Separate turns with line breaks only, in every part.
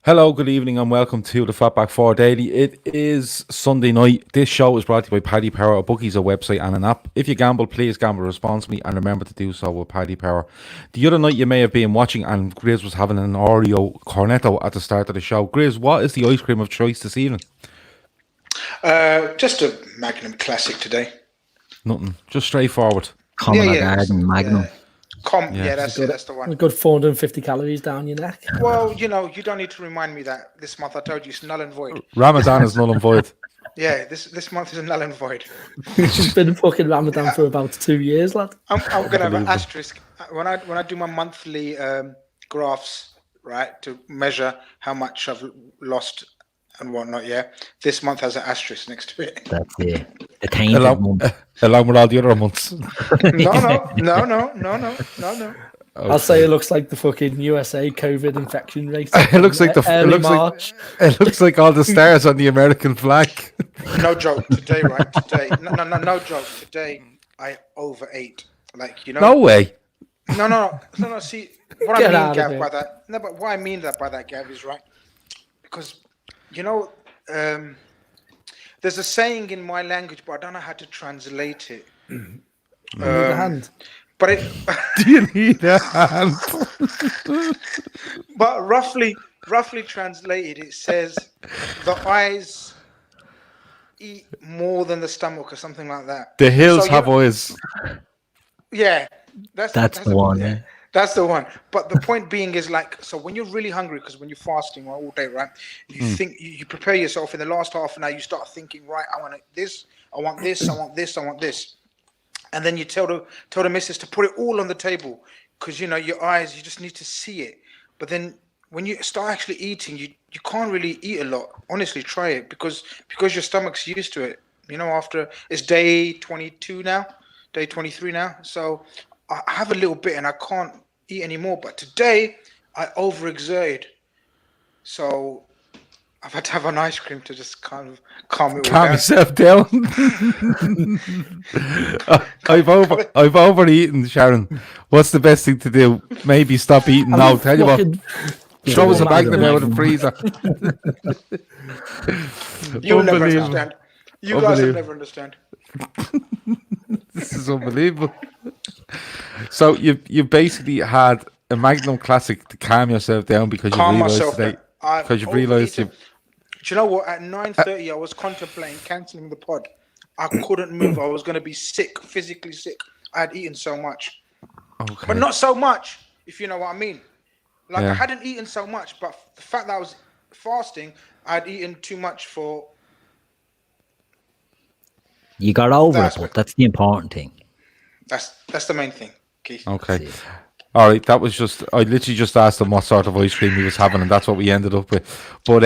Hello, good evening, and welcome to the Fatback 4 Daily. It is Sunday night. This show is brought to you by Paddy Power. A bookie's a website and an app. If you gamble, please gamble responsibly and remember to do so with Paddy Power. The other night you may have been watching and Grizz was having an Oreo cornetto at the start of the show. Grizz, what is the ice cream of choice this evening?
Just a Magnum Classic today.
Nothing. Just straightforward.
Common garden Magnum.
That's it. That's the one.
A good 450 calories down your neck.
Well, you don't need to remind me that this month I told you it's null and void.
Ramadan is null and void.
Yeah, this month is null and void.
It's just been fucking Ramadan for about 2 years, lad.
I'm gonna have an asterisk when I do my monthly graphs, right, to measure how much I've lost and whatnot. Yeah, this month has an asterisk next to it.
That's it. The tainted month.
Along with all the other months.
No.
Okay. I'll say it looks like the fucking USA COVID infection rate.
It looks like it looks like all the stars on the American flag.
No joke today, right? Today, no joke. Today, I overate.
No way.
No. See, what I mean, Gav, by that. No, but what I mean by that, Gav, is right because there's a saying in my language, but I don't know how to translate it.
Need a hand.
But it.
Do you need a hand?
But roughly translated, it says the eyes eat more than the stomach, or something like that.
The hills have eyes.
Yeah, that's
the one. Yeah.
That's the one. But the point being is so when you're really hungry, because when you're fasting all day, right, you think you prepare yourself in the last half an hour, you start thinking, right, I want this, I want this, I want this, I want this. And then you tell the missus to put it all on the table because, your eyes, you just need to see it. But then when you start actually eating, you can't really eat a lot. Honestly, try it because your stomach's used to it. After it's day 22 now, day 23 now. So I have a little bit and I can't eat anymore. But today I overexerted. So I've had to have an ice cream to just kind of calm
myself down. I've overeaten, Sharon. What's the best thing to do? Maybe stop eating now. Tell you what. Throw us a Magnum out of the freezer.
You'll never understand. You guys will never understand.
This is unbelievable. So you basically had a Magnum Classic to calm yourself down because you realised today. Because you realised
Do you know what? At 9:30, I was contemplating cancelling the pod. I couldn't move. I was going to be sick, physically sick. I had eaten so much, but not so much, if you know what I mean. I hadn't eaten so much, but the fact that I was fasting, I had eaten too much for.
You got over it, but that's the important thing.
That's the main thing, Keith.
Okay. All right, that was just, I literally just asked him what sort of ice cream he was having, and that's what we ended up with. But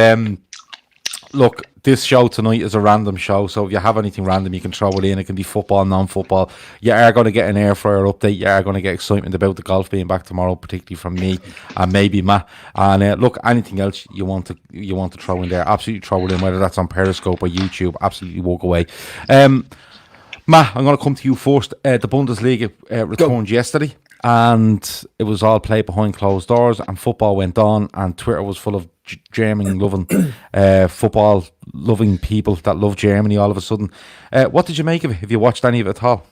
look, this show tonight is a random show, so if you have anything random, you can throw it in. It can be football, non-football. You are going to get an air fryer update. You are going to get excitement about the golf being back tomorrow, particularly from me and maybe Matt. And look, anything else you want to throw in there, absolutely throw it in, whether that's on Periscope or YouTube, absolutely walk away. Matt, I'm going to come to you first. The Bundesliga returned yesterday. And it was all played behind closed doors, and football went on, and Twitter was full of German-loving, football-loving people that love Germany all of a sudden. What did you make of it? Have you watched any of it at all?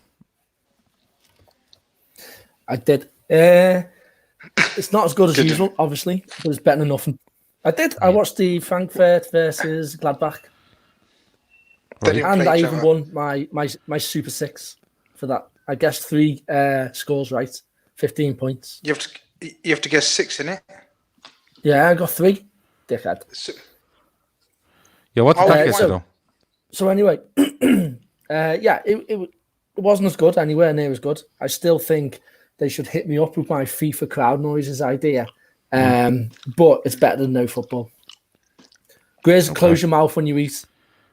I did. It's not as good as usual, obviously, but it's better than nothing. I did. I watched the Frankfurt versus Gladbach.
Right.
And I even won my Super 6 for that. I guessed 3 scores right. 15 points.
You have to guess 6 in it.
Yeah, I got 3. Dickhead.
Yeah, what did that get though?
So anyway, it wasn't as good, anywhere near as good. I still think they should hit me up with my FIFA crowd noises idea. But it's better than no football. Grizz, close your mouth when you eat.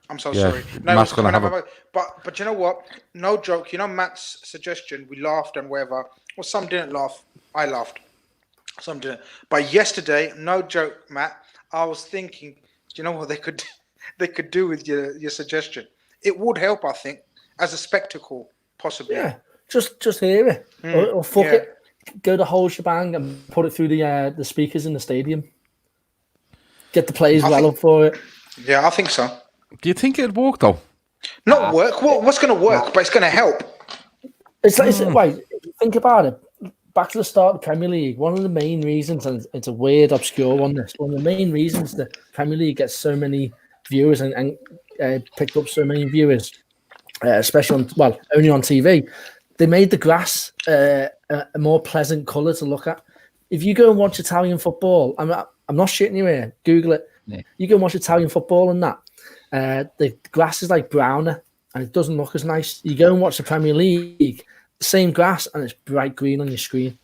I'm so sorry. No, Matt's gonna have a... But you know what? No joke. Matt's suggestion, we laughed and whatever. Well, some didn't laugh. I laughed. Some didn't. But yesterday, no joke, Matt, I was thinking, do you know what they could do with your suggestion? It would help, I think, as a spectacle, possibly.
Yeah, just hear it. Or fuck it. Go the whole shebang and put it through the speakers in the stadium. Get the players up for it.
Yeah, I think so.
Do you think it'd work though?
Not work. What's going to work? But it's going to help.
It's wait, think about it. Back to the start of the Premier League, one of the main reasons, and it's a weird, obscure one, one of the main reasons the Premier League gets so many viewers and picked up so many viewers, especially only on TV, they made the grass a more pleasant colour to look at. If you go and watch Italian football, I'm not shitting you here, Google it. Yeah. You go and watch Italian football and that, the grass is like browner and it doesn't look as nice. You go and watch the Premier League, same grass and it's bright green on your screen,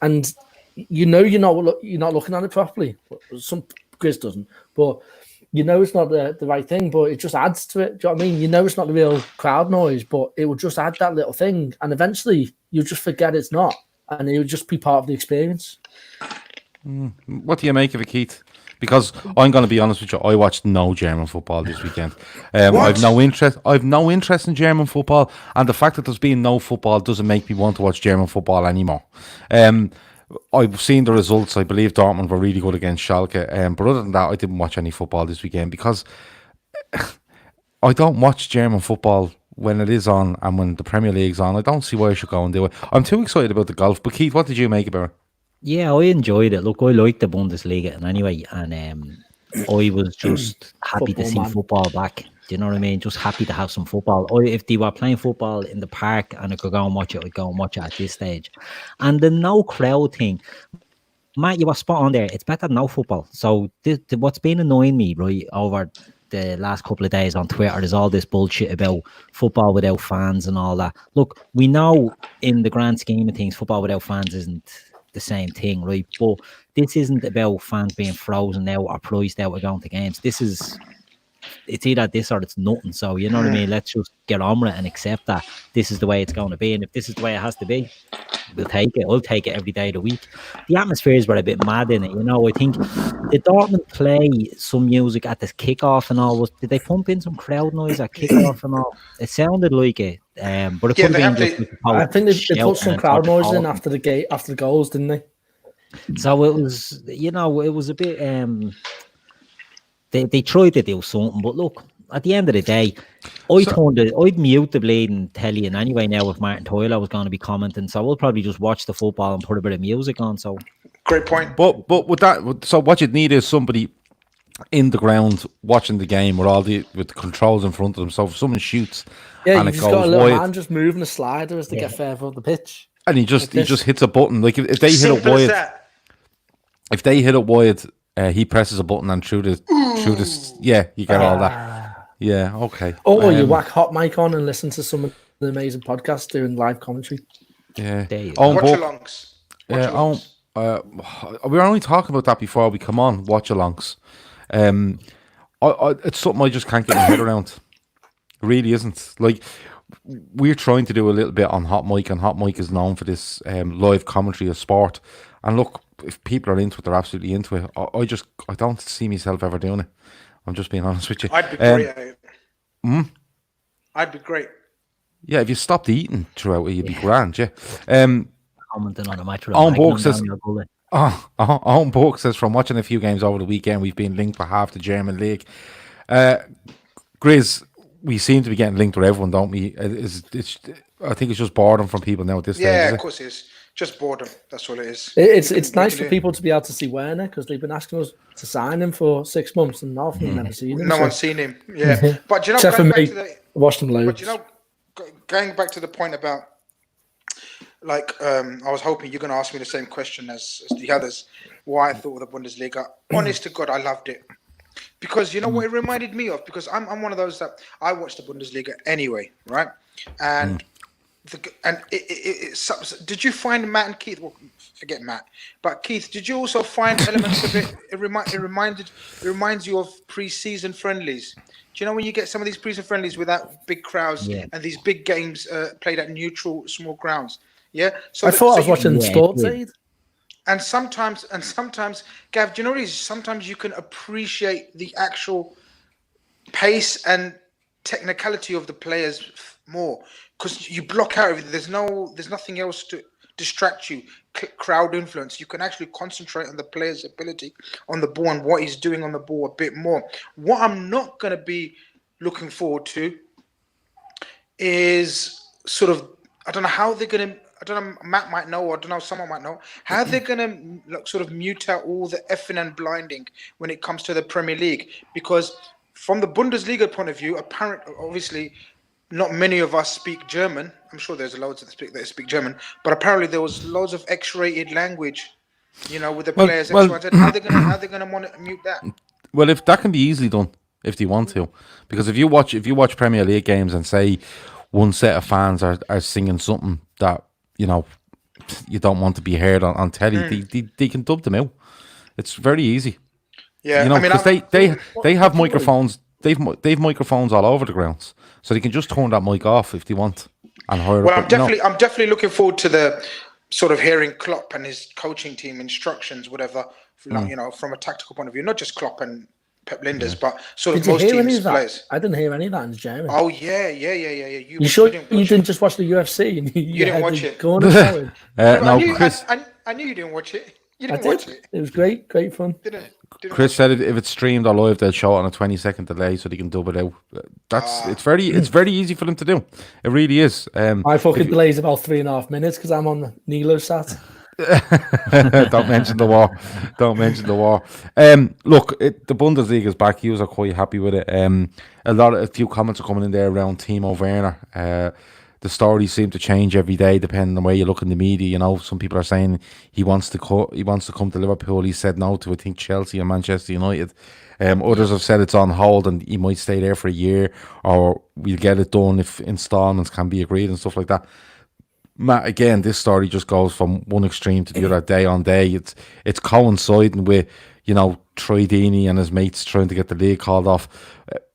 and you're not looking at it properly. Some Grizz doesn't, but it's not the right thing, but it just adds to it. Do you know what I mean? It's not the real crowd noise, but it will just add that little thing, and eventually you'll just forget it's not, and it will just be part of the experience.
What do you make of it, Keith? Because I'm going to be honest with you, I watched no German football this weekend. I've no interest in German football, and the fact that there's been no football doesn't make me want to watch German football anymore. I've seen the results. I believe Dortmund were really good against Schalke, but other than that, I didn't watch any football this weekend because I don't watch German football when it is on and when the Premier League's on. I don't see why I should go and do it. I'm too excited about the golf. But Keith, what did you make about it?
Yeah, I enjoyed it. Look, I like the Bundesliga anyway, and I was just happy to see football back. Do you know what I mean? Just happy to have some football. If they were playing football in the park and I could go and watch it, I'd go and watch it at this stage. And the no crowd thing, Matt, you were spot on there. It's better than no football. So what's been annoying me, right, over the last couple of days on Twitter, there's all this bullshit about football without fans and all that. Look, we know in the grand scheme of things, football without fans isn't the same thing, right? But this isn't about fans being frozen out or priced out of going to games. It's either this or it's nothing. So, you know what I mean? Let's just get on with it and accept that this is the way it's going to be. And if this is the way it has to be, we'll take it. I'll take it every day of the week. The atmospheres were a bit mad in it, I think. Did Dortmund play some music at this kickoff and all? Did they pump in some crowd noise at kickoff and all? It sounded like it. But it could have been
I think they put some crowd noise in after the goals, didn't they?
So it was, it was a bit. They tried to do something, but look, at the end of the day, I'd mute the bleeding telly and anyway now if Martin Tyler was going to be commenting, so we'll probably just watch the football and put a bit of music on. So
great point.
But with that, so what you'd need is somebody in the ground watching the game with the controls in front of them. So if someone shoots, and
you just got a little man just moving the slider as to get further up the pitch,
and he just hits a button. Like if they hit it wide, he presses a button and through this, you get all that. Yeah, okay.
Or you whack Hotmic on and listen to some of the amazing podcasts doing live commentary.
Yeah.
Watch-alongs.
We were only talking about that before we come on, watch-alongs. It's something I just can't get my head around. It really isn't. Like, we're trying to do a little bit on Hotmic, and Hotmic is known for this live commentary of sport. And look, if people are into it, they're absolutely into it. I don't see myself ever doing it. I'm just being honest with you.
I'd be great at it. I'd be great.
Yeah, if you stopped eating throughout it, you'd be grand, yeah.
Commenting on a match with
Owen Book says, from watching a few games over the weekend, we've been linked for half the German league. Grizz, we seem to be getting linked with everyone, don't we? I think it's just boredom from people now at this stage.
Yeah, of course it is. Just boredom. That's all it is.
It's nice for people to be able to see Werner, because they've been asking us to sign him for 6 months and nothing. Never seen him.
No one's seen him. Yeah, but you know,
watched him loads.
But you know, going back to the point about, like, I was hoping you're going to ask me the same question as the others. Why I thought of the Bundesliga. Honest to God, I loved it, because you know what it reminded me of. Because I'm one of those that I watch the Bundesliga anyway, right? And did you find Matt and Keith? Well, forget Matt, but Keith, did you also find elements of it? It reminds you of pre-season friendlies. Do you know when you get some of these pre-season friendlies without big crowds and these big games played at neutral, small grounds? Yeah. So
I thought I was watching Sports Aid.
And sometimes, Gav, do you know what it is? Sometimes you can appreciate the actual pace and technicality of the players more, because you block out everything. There's nothing else to distract you, crowd influence. You can actually concentrate on the player's ability on the ball and what he's doing on the ball a bit more. What I'm not going to be looking forward to is sort of, I don't know how they're going to, I don't know, Matt might know, or I don't know, someone might know, how they're going to sort of mute out all the effing and blinding when it comes to the Premier League. Because from the Bundesliga point of view, apparently, obviously, not many of us speak German. I'm sure there's loads that speak German, but apparently there was loads of X-rated language, you know, with the players. How are they going to mute that?
Well, if that can be easily done, if they want to, because if you watch Premier League games and say one set of fans are singing something that, you know, you don't want to be heard on telly, they can dub them out. It's very easy.
Yeah,
you know,
I mean,
because they have microphones. They've microphones all over the grounds, so they can just turn that mic off if they want and hire.
Well, I'm definitely looking forward to the sort of hearing Klopp and his coaching team instructions, whatever, you know, from a tactical point of view, not just Klopp and Pep Linders, but sort of most teams' players.
I didn't hear any of that in German.
Oh yeah. You
sure you didn't just watch the UFC? And
you didn't watch it.
No, Chris.
I knew you didn't watch it. You
didn't
watch it.
It was great fun.
Didn't
Chris said if it's streamed or live, they'll show it on a 20-second delay so they can dub it out. It's very easy for them to do. It really is.
My fucking delay is about 3.5 minutes because I'm on Nilo sat.
Don't mention the war. Look, the Bundesliga is back. You are quite happy with it. A few comments are coming in there around Timo Werner. The stories seem to change every day depending on where you look in the media. You know, some people are saying he wants to come to Liverpool. He said no to, I think, Chelsea and Manchester United. Others have said it's on hold and he might stay there for a year, or we'll get it done if installments can be agreed and stuff like that. Matt, again, this story just goes from one extreme to the other day on day. It's coinciding with, you know, Troy Deeney and his mates trying to get the league called off.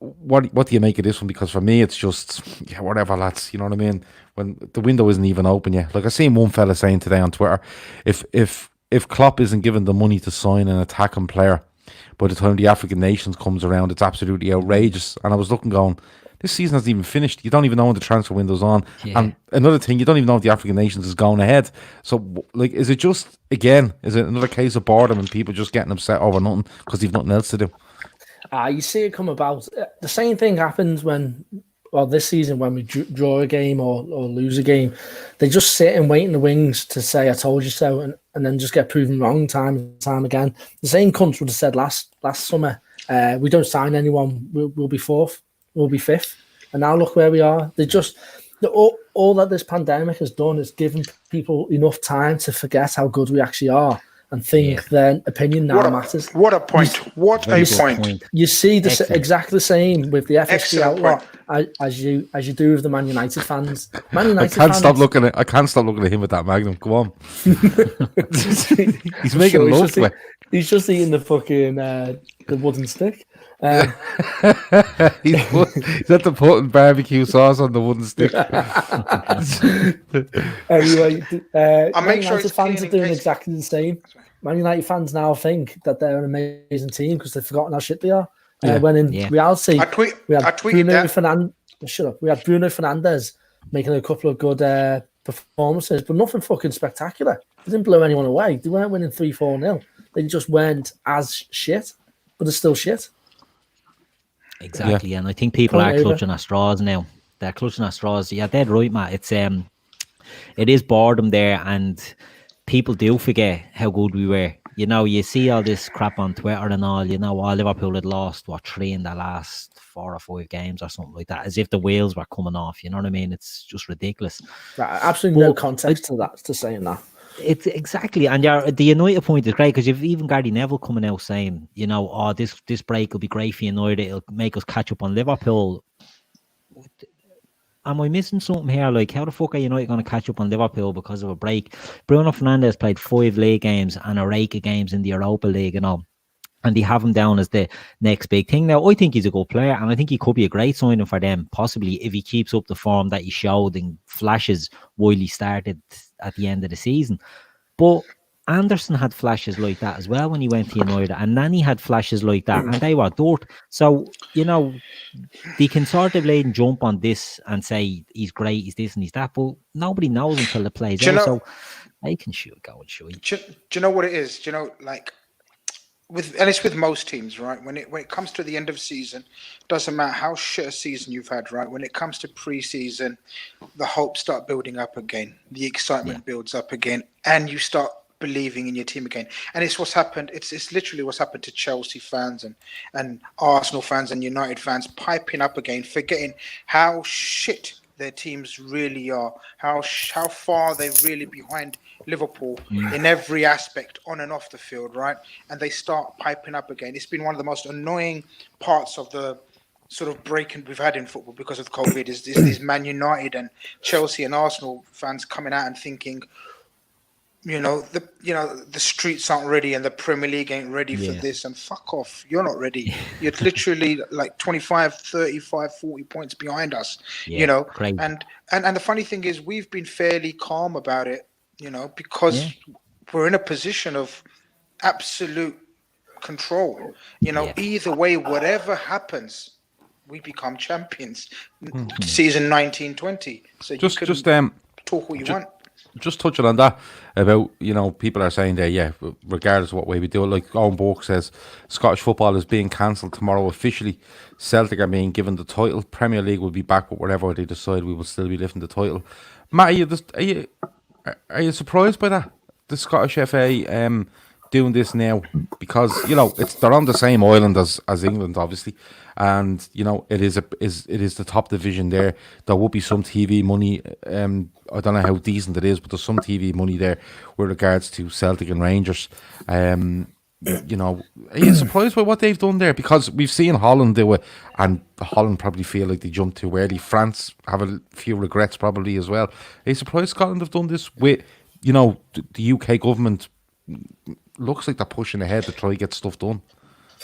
What do you make of this one? Because for me, it's just, yeah, whatever, lads. You know what I mean? When the window isn't even open yet. Like I seen one fella saying today on Twitter, if Klopp isn't given the money to sign an attacking player, by the time the African nations comes around, it's absolutely outrageous. And I was looking, going, this season hasn't even finished. You don't even know when the transfer window's on. Yeah. And another thing, you don't even know if the African nations is going ahead. So, like, is it just, again, is it another case of boredom and people just getting upset over nothing because they've nothing else to do?
You see it come about. The same thing happens this season when we draw a game or lose a game. They just sit and wait in the wings to say, I told you so, and then just get proven wrong time and time again. The same cunts would have said last summer, we don't sign anyone, we'll be fourth. We'll be fifth, and now look where we are. They just all that this pandemic has done is given people enough time to forget how good we actually are and think their opinion now matters.
What a point! What a point!
You see this exactly the same with the FSG outlaw as you do with the Man United fans. I can't stop looking
at him with that Magnum. Go on. He's making love to it.
He's just eating the fucking the wooden stick.
He's at the putting barbecue sauce on the wooden stick.
Anyway,
Man United
fans are doing exactly the same. Man United fans now think that they're an amazing team because they've forgotten how shit they are. When in reality, we had Bruno Fernandes making a couple of good performances, but nothing fucking spectacular. They didn't blow anyone away. They weren't winning 3-4-0. They just weren't as shit, but they're still shit.
Exactly, and I think people are clutching at straws now. They're clutching at straws. Yeah, dead right, Matt. It is boredom there, and people do forget how good we were. You know, you see all this crap on Twitter and all. You know, Liverpool had lost 3 in the last 4 or 5 games or something like that, as if the wheels were coming off. You know what I mean? It's just ridiculous.
Right, absolutely no context to saying that.
It's exactly, and the United point is great because you've even Gary Neville coming out saying, you know, this break will be great for United, it'll make us catch up on Liverpool. Am I missing something here? Like, how the fuck are United going to catch up on Liverpool because of a break? Bruno Fernandes played 5 league games and a rake of games in the Europa League and all, and they have him down as the next big thing. Now, I think he's a good player, and I think he could be a great signing for them, possibly if he keeps up the form that he showed in flashes while he started at the end of the season. But Anderson had flashes like that as well when he went to United, and Nani had flashes like that, and they were dirt. So, they can sort of lay and jump on this and say he's great, he's this and he's that, but nobody knows until it plays out. So they can go and shoot.
Do you know what it is? Do you know, like, and it's with most teams, right? When it comes to the end of season, doesn't matter how shit a season you've had, right? When it comes to pre-season, the hopes start building up again, the excitement builds up again, and you start believing in your team again. And it's what's happened. It's literally what's happened to Chelsea fans and Arsenal fans and United fans, piping up again, forgetting how shit their teams really are, how far they're really behind Liverpool in every aspect, on and off the field, right? And they start piping up again. It's been one of the most annoying parts of the sort of break we've had in football because of COVID is these Man United and Chelsea and Arsenal fans coming out and thinking, the streets aren't ready and the Premier League ain't ready for this, and fuck off. You're not ready. You're literally like 25, 35, 40 points behind us,
Crazy.
And the funny thing is we've been fairly calm about it, because we're in a position of absolute control. Either way, whatever happens, we become champions. Season 1920. So you can talk what you want.
Just touching on that about, people are saying that, regardless of what way we do it, like Owen Burke says, Scottish football is being cancelled tomorrow officially. Celtic are being given the title. Premier League will be back, but whatever they decide, we will still be lifting the title. Matt, are you surprised by that? The Scottish FA doing this now? Because, they're on the same island as England, obviously. And, it is the top division there. There will be some TV money. I don't know how decent it is, but there's some TV money there with regards to Celtic and Rangers. Are you surprised by what they've done there? Because we've seen Holland do it, and Holland probably feel like they jumped too early. France have a few regrets probably as well. Are you surprised Scotland have done this with, the UK government? Looks like they're pushing ahead to try to get stuff done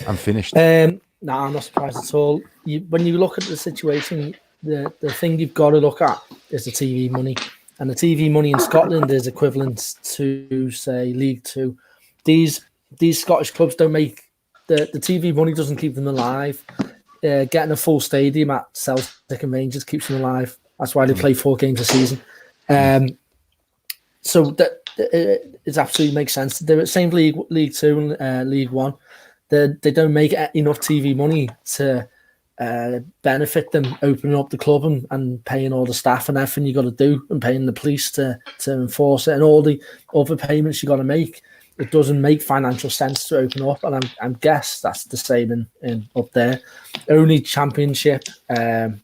and finished.
I'm not surprised at all. When you look at the situation, the thing you've got to look at is the TV money. And the TV money in Scotland is equivalent to, say, League Two. These Scottish clubs don't make... The TV money doesn't keep them alive. Getting a full stadium at Celtic and Rangers keeps them alive. That's why they play 4 games a season. So that it absolutely makes sense. They're at same League Two and League One. They don't make enough TV money to benefit them opening up the club and paying all the staff and everything you got to do, and paying the police to enforce it, and all the other payments you got to make. It doesn't make financial sense to open up, and I guess that's the same in up there. Only Championship,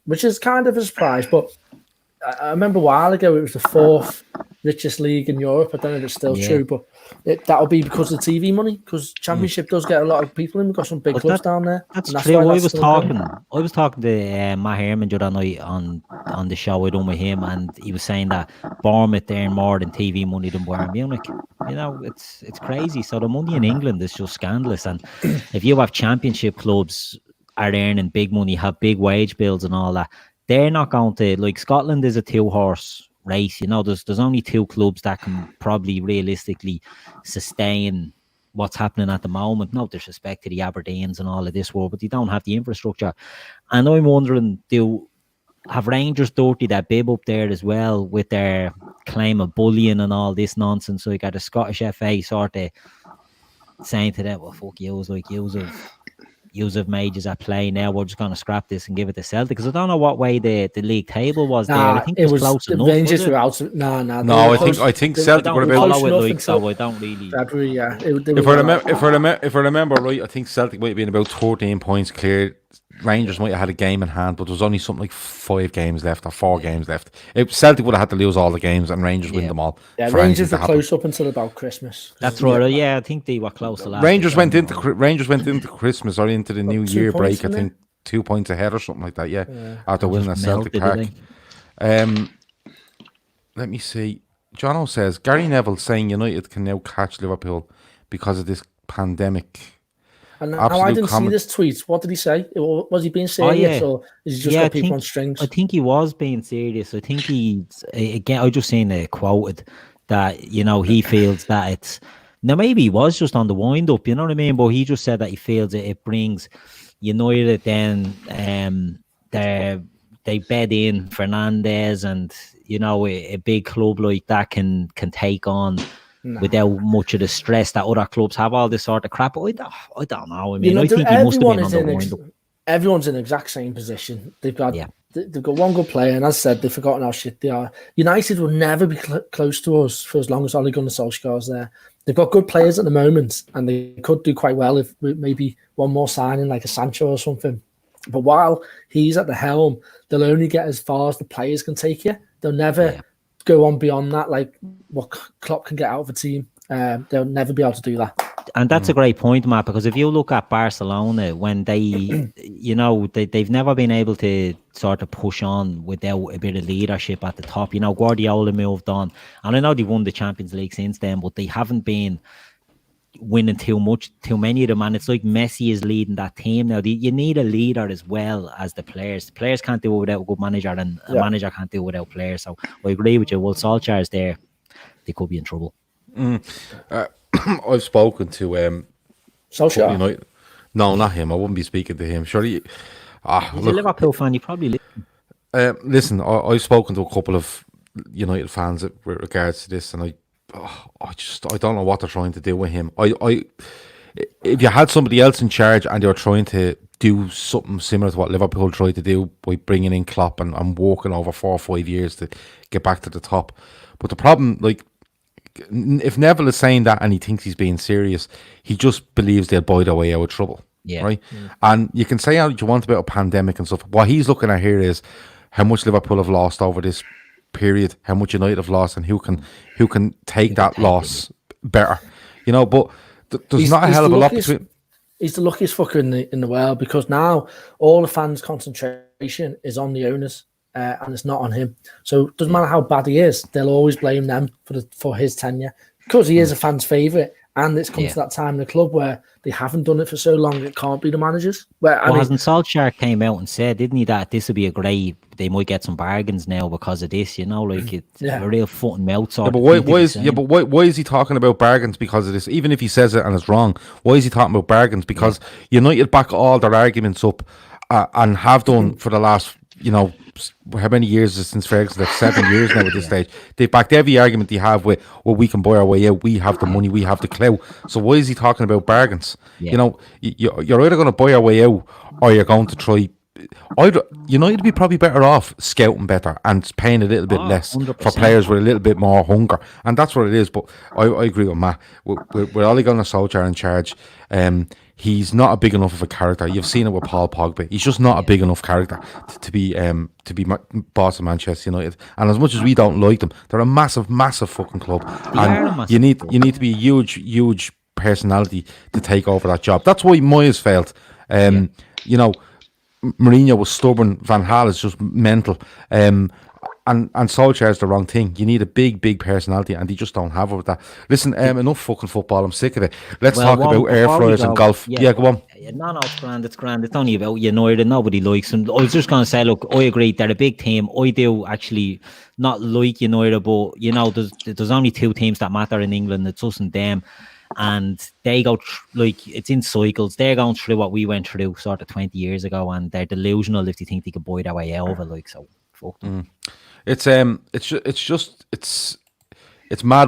which is kind of a surprise, but I remember a while ago it was the 4th richest league in Europe. I don't know if it's still true, but that'll be because of the TV money, because Championship does get a lot of people in. We've got some big clubs down there.
That's true. I was talking to Matt Herman the other night on the show I done with him, and he was saying that Bournemouth earn more than TV money than Bayern Munich. It's crazy. So the money in England is just scandalous. And if you have Championship clubs are earning big money, have big wage bills and all that, they're not going to, like, Scotland is a 2-horse race. There's only 2 clubs that can probably realistically sustain what's happening at the moment. No disrespect to the Aberdeens and all of this world, but they don't have the infrastructure. And I'm wondering, have Rangers dirty that bib up there as well with their claim of bullying and all this nonsense? So you got the Scottish FA sort of saying to them, well, fuck you, like yous have majors at play now. We're just going to scrap this and give it to Celtic, because I don't know what way the league table was there. I think it was close enough.
Rangers were out. No.
I think Celtic would have been.
So I don't really.
February,
If I remember right, I think Celtic might have been about 13 points clear. Rangers might have had a game in hand, but there was only something like 5 games left or 4 games left. Celtic would have had to lose all the games and Rangers win them all.
Yeah, Rangers were close up until about Christmas.
That's right. Yeah, I think they were close to last.
Rangers went into Christmas or into the New Year break. I think 2 points ahead or something like that. Yeah, after winning at Celtic Park. Let me see. Jono says Gary Neville saying United can now catch Liverpool because of this pandemic.
And now I didn't see this tweet. What did he say? Was he being serious, or is he just got people on strings?
I think he was being serious. I think I just seen it quoted that he feels that Now, maybe he was just on the wind up, you know what I mean? But he just said that he feels it brings United then they bed in Fernandez, and you know a big club like that can take on without much of the stress that other clubs have, all this sort of crap. I don't know. I mean, I think he must have been on the wind up.
Everyone's in the exact same position. They've got one good player, and as I said, they've forgotten how shit they are. United will never be close to us for as long as Ole Gunnar Solskjaer's there. They've got good players at the moment, and they could do quite well if maybe one more signing like a Sancho or something. But while he's at the helm, they'll only get as far as the players can take you. They'll never go on beyond that, like what Klopp can get out of a team. They'll never be able to do that.
And that's a great point, Matt, because if you look at Barcelona, when they, you know, they've never been able to sort of push on without a bit of leadership at the top. You know, Guardiola moved on, and I know they won the Champions League since then, but they haven't been winning too many of them, and it's like Messi is leading that team now. You need a leader as well as the players. The players can't do it without a good manager, and a manager can't do it without players. So I agree with you. Well, Solskjaer is there, they could be in trouble.
I've spoken to
Solskjaer.
No, not him. I wouldn't be speaking to him. Surely,
he's a Liverpool fan. You probably
listen. I've spoken to a couple of United fans with regards to this, and I don't know what they're trying to do with him. If you had somebody else in charge and they were trying to do something similar to what Liverpool tried to do by bringing in Klopp and working over 4 or 5 years to get back to the top, but the problem, like, if Neville is saying that and he thinks he's being serious, he just believes they'll buy their way out of trouble.
Yeah.
Right? And you can say how you want about a pandemic and stuff. What he's looking at here is how much Liverpool have lost over this period, how much United have lost, and who can take that loss better. You know, but there's not a hell of a lot between.
He's the luckiest fucker in the world, because now all the fans' concentration is on the owners. And it's not on him. So it doesn't matter how bad he is, they'll always blame them for his tenure, because he is a fan's favourite. And it's come to that time in the club where they haven't done it for so long, it can't be the managers.
Hasn't Solskjaer came out and said, didn't he, that this would be they might get some bargains now because of this, you know, like it's a real foot and mouth sort of
why is he talking about bargains because of this? Even if he says it and it's wrong, why is he talking about bargains? Because United back all their arguments up and have done for the last, how many years is it since Ferguson? Like 7 years now at this stage. They've backed every argument they have with, well, we can buy our way out, we have the money, we have the clout. So why is he talking about bargains? You're either going to buy our way out or you're going to try. United would be probably better off scouting better and paying a little bit less 100%. For players with a little bit more hunger, and that's what it is. But I agree with Matt. With Ole Gunnar Solskjaer in charge, he's not a big enough of a character. You've seen it with Paul Pogba. He's just not a big enough character to be boss of Manchester United. And as much as we don't like them, they're a massive, massive fucking club. And you need to be a huge, huge personality to take over that job. That's why Moyes failed. Mourinho was stubborn. Van Gaal is just mental. And Solskjaer is the wrong thing. You need a big, big personality, and they just don't have it with that. Listen, enough fucking football. I'm sick of it. Let's talk about air fryers and golf. Yeah, go on.
No, it's grand. It's only about United. Nobody likes them. I was just going to say, look, I agree. They're a big team. I do actually not like United, but, there's only 2 teams that matter in England. It's us and them. And they go it's in cycles. They're going through what we went through sort of 20 years ago, and they're delusional if they think they can buy their way over. So fuck them. It's
mad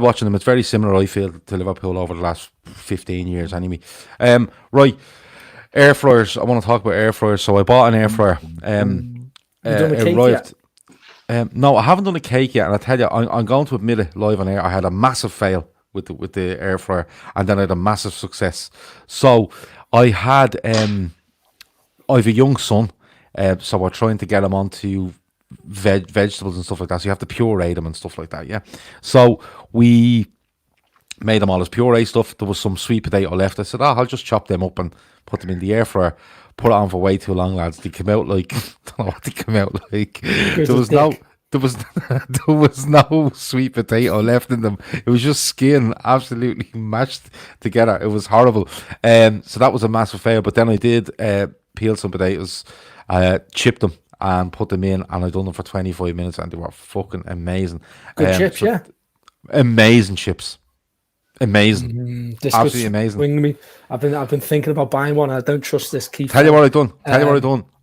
watching them. It's very similar, I feel, to Liverpool over the last 15 years anyway. Right, air fryers. I want to talk about air fryers. So I bought an air fryer.
You done a cake
arrived yet? No, I haven't done a cake yet, and I tell you, I'm going to admit it live on air. I had a massive fail with the air fryer, and then I had a massive success. So I had I have a young son, so we're trying to get him onto vegetables and stuff like that. So you have to puree them and stuff like that. Yeah. So we made them all as puree stuff. There was some sweet potato left. I said, I'll just chop them up and put them in the air fryer. Put it on for way too long, lads. They came out like, I don't know what they came out like. There was no sweet potato left in them. It was just skin, absolutely mashed together. It was horrible. So that was a massive fail. But then I did peel some potatoes, chip them, and put them in, and I done them for 25 minutes, and they were fucking amazing.
Good chips, yeah.
Amazing chips. Amazing.
This
Absolutely
could
amazing.
swing me. I've been thinking about buying one. I don't trust this Keith.
Tell you what I done.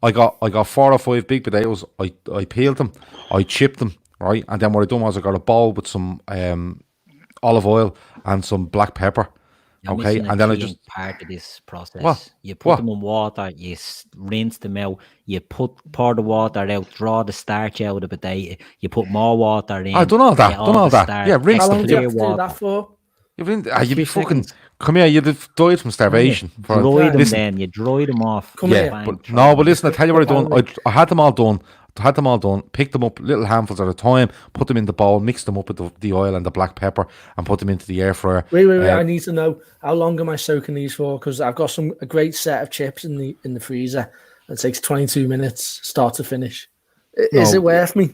I got 4 or 5 big potatoes. I peeled them. I chipped them, right? And then what I done was I got a bowl with some olive oil and some black pepper.
You're
Okay,
missing a
and then I
key
just
part of this process.
What?
You put them in water, you rinse them out, you pour the water out, draw the starch out of the potato, you put more water in.
I done all that.
get
Done all
the
that.
starch,
Yeah, rinse
How
extra
long do you
clear
have to do
water.
that for?
you'd be
3
fucking
seconds.
come here. You'd have died from starvation. For,
Dry them
listen,
then, you dry them off.
Come
yeah,
here.
Bang,
but
throw
no,
them
but
in.
listen, I tell you what I done.
Like-
I had them all done. Picked them up, little handfuls at a time, put them in the bowl, mixed them up with the oil and the black pepper, and put them into the air fryer.
Wait. I need to know how long am I soaking these for? Because I've got a great set of chips in the freezer. It takes 22 minutes, start to finish. Is it worth me?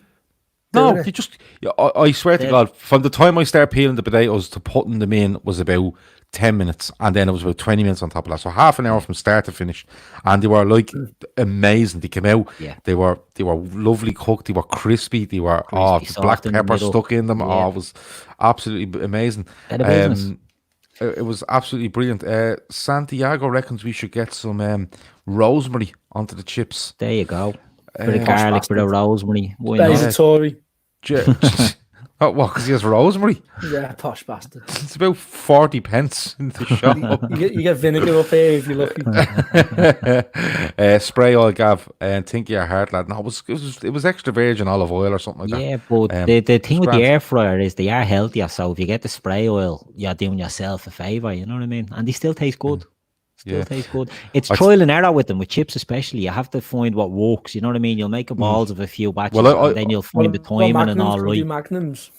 No,
doing it?
you just. I swear to God, from the time I started peeling the potatoes to putting them in was about 10 minutes, and then it was about 20 minutes on top of that. So half an hour from start to finish, and they were like amazing. They came out.
Yeah.
They were lovely cooked. They were crispy. They were
Crispy,
the black
soft in the
pepper
middle.
stuck in them.
Yeah.
Oh, it was absolutely amazing.
Better business.
It was absolutely brilliant. Santiago reckons we should get some rosemary onto the chips.
There you go. Bit of garlic, bit of rosemary. Why
He's
not?
a Tory.
Oh, what? Because he has rosemary.
Yeah, posh bastard.
It's about 40 pence in the shop.
You get vinegar up here if you're lucky.
Spray oil, Gav, and think you're hard, lad. No, it was extra virgin olive oil or something like that.
Yeah, but the thing with the air fryer is they are healthier. So if you get the spray oil, you're doing yourself a favour. You know what I mean? And they still taste good. Taste good. It's trial and error with them, with chips especially. You have to find what works. You know what I mean? You'll make a balls of a few batches, and then you'll find the timing and all right.
Magnums.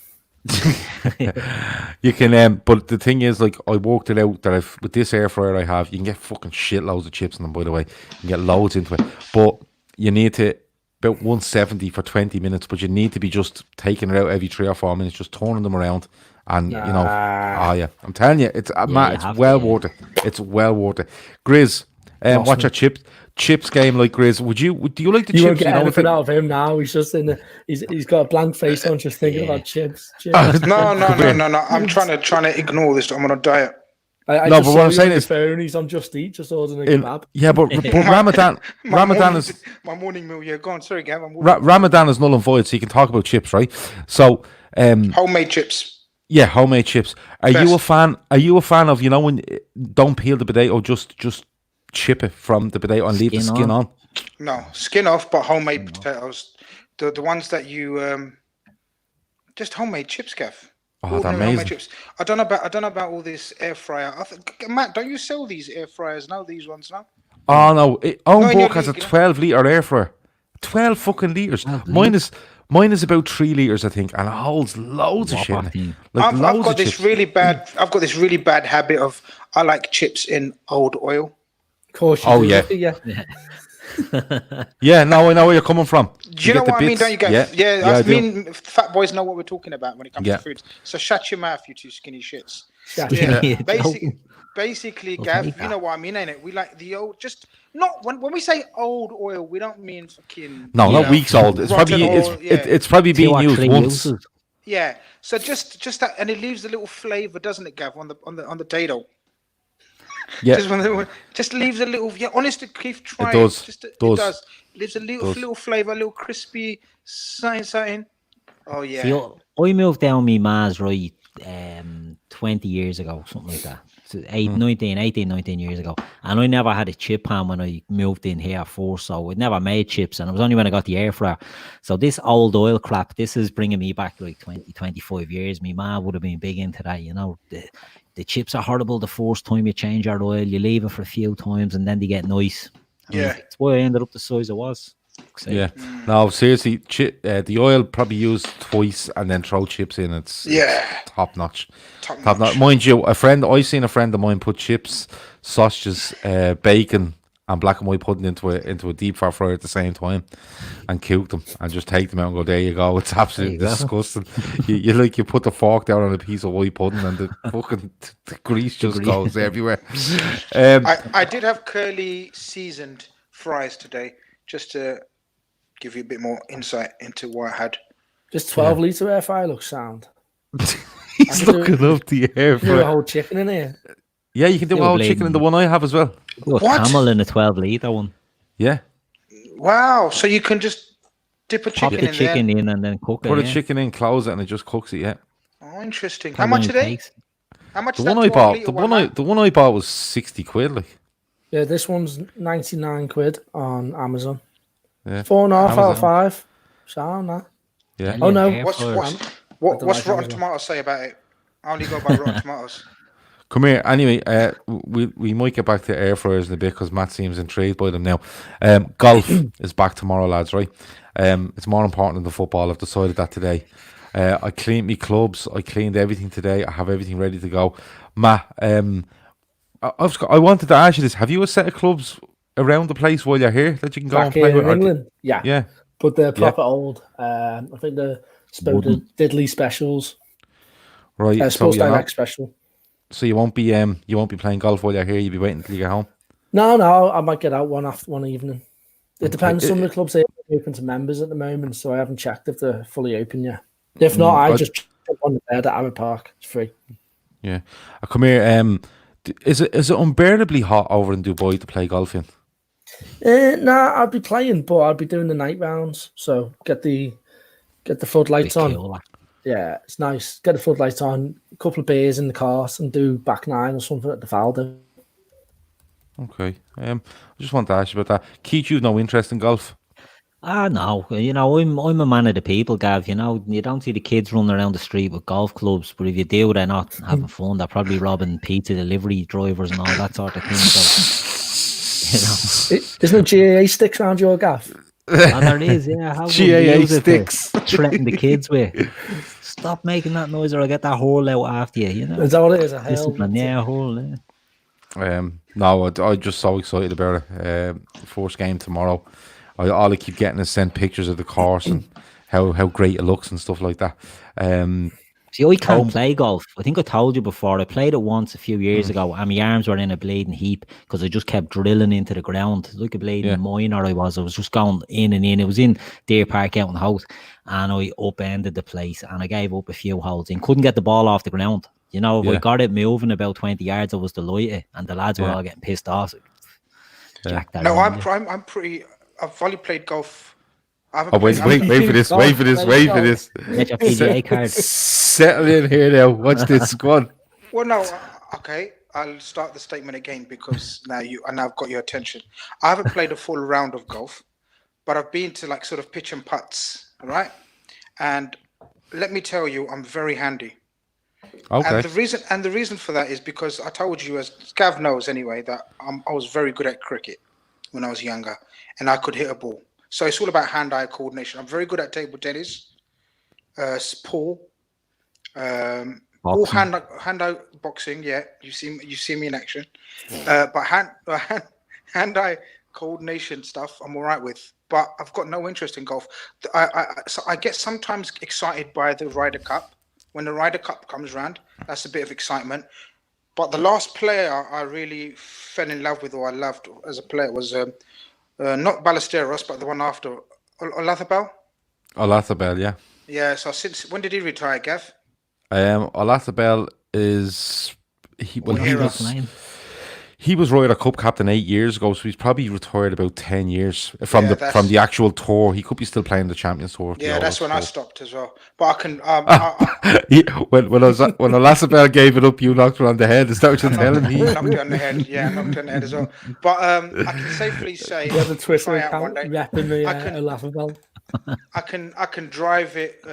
You can, but the thing is, like, I worked it out that with this air fryer I have, you can get fucking shitloads of chips in them. By the way, you can get loads into it, but you need to about 170 for 20 minutes. But you need to be just taking it out every 3 or 4 minutes, just turning them around. And you know, yeah, I'm telling you, it's Matt, it's well worth it. It's well worth it. Grizz, watch your chips game like Grizz. Do you like the chips?
You won't get anything
out
out of him now. He's just he's got a blank face on, just thinking about chips.
No. I'm trying to ignore this. I'm on a diet.
I
no,
just
but
saw
what I'm
you
saying
on
is,
your phone, he's on Just Eat, just ordering a kebab.
Yeah, but Ramadan is
my morning meal. Yeah, go on. Sorry, Gav.
Ramadan is null and void, so you can talk about chips, right? So,
homemade chips.
Yeah, homemade chips. Are you a fan of, you know, when don't peel the potato, just chip it from the potato and leave the skin on?
No, skin off, but homemade potatoes. The ones that you just homemade chips, Gav.
Oh, they're amazing.
Chips. I don't know about all this air fryer. Matt, don't you sell these air fryers now? These ones now?
Oh no, Ownbook has a 12-litre air fryer. 12 fucking litres. Mine is about 3 litres, I think, and it holds loads of shit. Like
I've got this really bad habit of I like chips in old oil.
Of course you do.
Yeah, no, I know where you're coming from.
Do you know what I mean? Don't you get? Yeah, I mean, fat boys know what we're talking about when it comes to food. So shut your mouth, you two skinny shits. Basically, Gav, you know what I mean, ain't it? We like the old, just not when we say old oil, we don't mean fucking.
No, not weeks old. It's probably it's probably being used once.
Yeah, so just that, and it leaves a little flavour, doesn't it, Gav, on the potato?
Yeah,
just leaves a little. Yeah, honestly, Keith, try
it. Does.
It does. Leaves a little flavour, a little crispy, something. Oh yeah.
See, I moved down my ma's right 20 years ago, something like that. So 19 years ago, and I never had a chip pan when I moved in here first, so I never made chips, and it was only when I got the air fryer. So this old oil crap, this is bringing me back like 25 years. My ma would have been big into that, you know. The chips are horrible the first time you change your oil, you leave it for a few times, and then they get nice. That's why I ended up the size I was.
Yeah, no, seriously, the oil probably used twice and then throw chips in. It's top notch. Top notch. Mind you, I seen a friend of mine put chips, sausages, bacon, and black and white pudding into a deep fryer at the same time, and cook them and just take them out and go, there you go. It's absolutely disgusting. you put the fork down on a piece of white pudding and the fucking the grease just goes everywhere.
I did have curly seasoned fries today, just to give you a bit more insight into what I had.
Just 12 litre air fryer looks sound.
He's looking up the air
Do a
fryer.
whole chicken in here.
Yeah, you can do a whole chicken in the one I have as well.
Do a
What?
camel in a 12-litre one.
Yeah.
Wow. So you can just dip a
Pop
chicken
the
in
chicken
there.
in and then cook
Put
it.
a chicken in, close it, and it just cooks it. Yeah.
Oh, interesting. How
How
much
long
are they?
takes?
How much
The
is that
one I
12
bought,
litre
the one I bought was 60 quid. Like,
Yeah, this one's 99 quid on Amazon.
yeah,
4.5 out of
Amazon.
5. So, nah.
Yeah.
Oh, no.
What's
I don't
what's
like
Rotten
Amazon.
Tomatoes say about it? I only go by Rotten Tomatoes.
Come here. Anyway, we might get back to air fryers in a bit because Matt seems intrigued by them now. Golf is back tomorrow, lads. Right? It's more important than the football. I've decided that today. I cleaned my clubs. I cleaned everything today. I have everything ready to go. Matt, I wanted to ask you this. Have you a set of clubs around the place while you're here that you can go and
Back
play
here
with?
in England? Yeah.
Yeah.
But they're proper old. I think they're supposed to diddly specials.
Right. So
Sports
you're
Direct
not,
special.
so you won't be playing golf while you're here. You'll be waiting until you get home.
No, I might get out one evening. It depends. Some of the clubs are open to members at the moment, so I haven't checked if they're fully open yet. If not, I just jump on the bed at Arrow Park. It's free.
Yeah. Come here. Is it unbearably hot over in Dubai to play golf in?
Nah, I'd be playing, but I'd be doing the night rounds. So get the floodlights on.
Cool.
Yeah, it's nice. Get the floodlights on, a couple of beers in the cars, and do back nine or something at the Faldo.
Okay. I just want to ask you about that. Keith, you've no interest in golf?
No, I'm a man of the people, Gav. You don't see the kids running around the street with golf clubs, but if you do, they're not having fun. They're probably robbing pizza delivery drivers and all that sort of thing. So,
Isn't there GAA sticks around your gaff?
and there is, yeah. How would you
GAA
use it to
sticks.
threaten the kids with. Stop making that noise, or I'll get that hole out after you.
Is that what it is? A hell?
Discipline, yeah, a hole. Yeah.
No, I'm just so excited about it. First game tomorrow. All I keep getting is sent pictures of the course and how great it looks and stuff like that.
See, I can't play golf. I think I told you before. I played it once a few years ago, and my arms were in a bleeding heap because I just kept drilling into the ground like a bleeding miner. I was just going in and in. It was in Deer Park out in the house, and I upended the place, and I gave up a few holes and couldn't get the ball off the ground. If I got it moving about 20 yards, I was delighted, and the lads were all getting pissed off. Jack that
No,
around,
I'm pretty. I've only played golf.
Wait for this. Wait for this.
Get your PGA card.
Settle in here now. Watch this squad.
Well, no, okay. I'll start the statement again because now I've got your attention. I haven't played a full round of golf, but I've been to like sort of pitch and putts, right? And let me tell you, I'm very handy.
Okay.
And the reason for that is because I told you, as Gav knows anyway, that I was very good at cricket when I was younger, and I could hit a ball. So it's all about hand-eye coordination. I'm very good at table tennis, pool, all hand-eye boxing. Yeah, you see me in action. But hand-eye coordination stuff, I'm all right with. But I've got no interest in golf. So I get sometimes excited by the Ryder Cup. When the Ryder Cup comes round, that's a bit of excitement. But the last player I really fell in love with, or I loved as a player, was not Ballesteros, but the one after Olathabel.
Olathabel, yeah.
Yeah. So when did he retire, Gav?
Olathabel he was Ryder Cup captain 8 years ago, so he's probably retired about 10 years from the actual tour. He could be still playing the Champions Tour.
Yeah, that's when I stopped as well. But I can.
When Olathabel gave it up, you knocked her on the head. Is that what you're telling me?
I knocked her on the head. Yeah, I knocked her on the head as well. But I can safely say,
Yeah, the Twitter
try out one
account
day.
repping the laughable.
I can drive it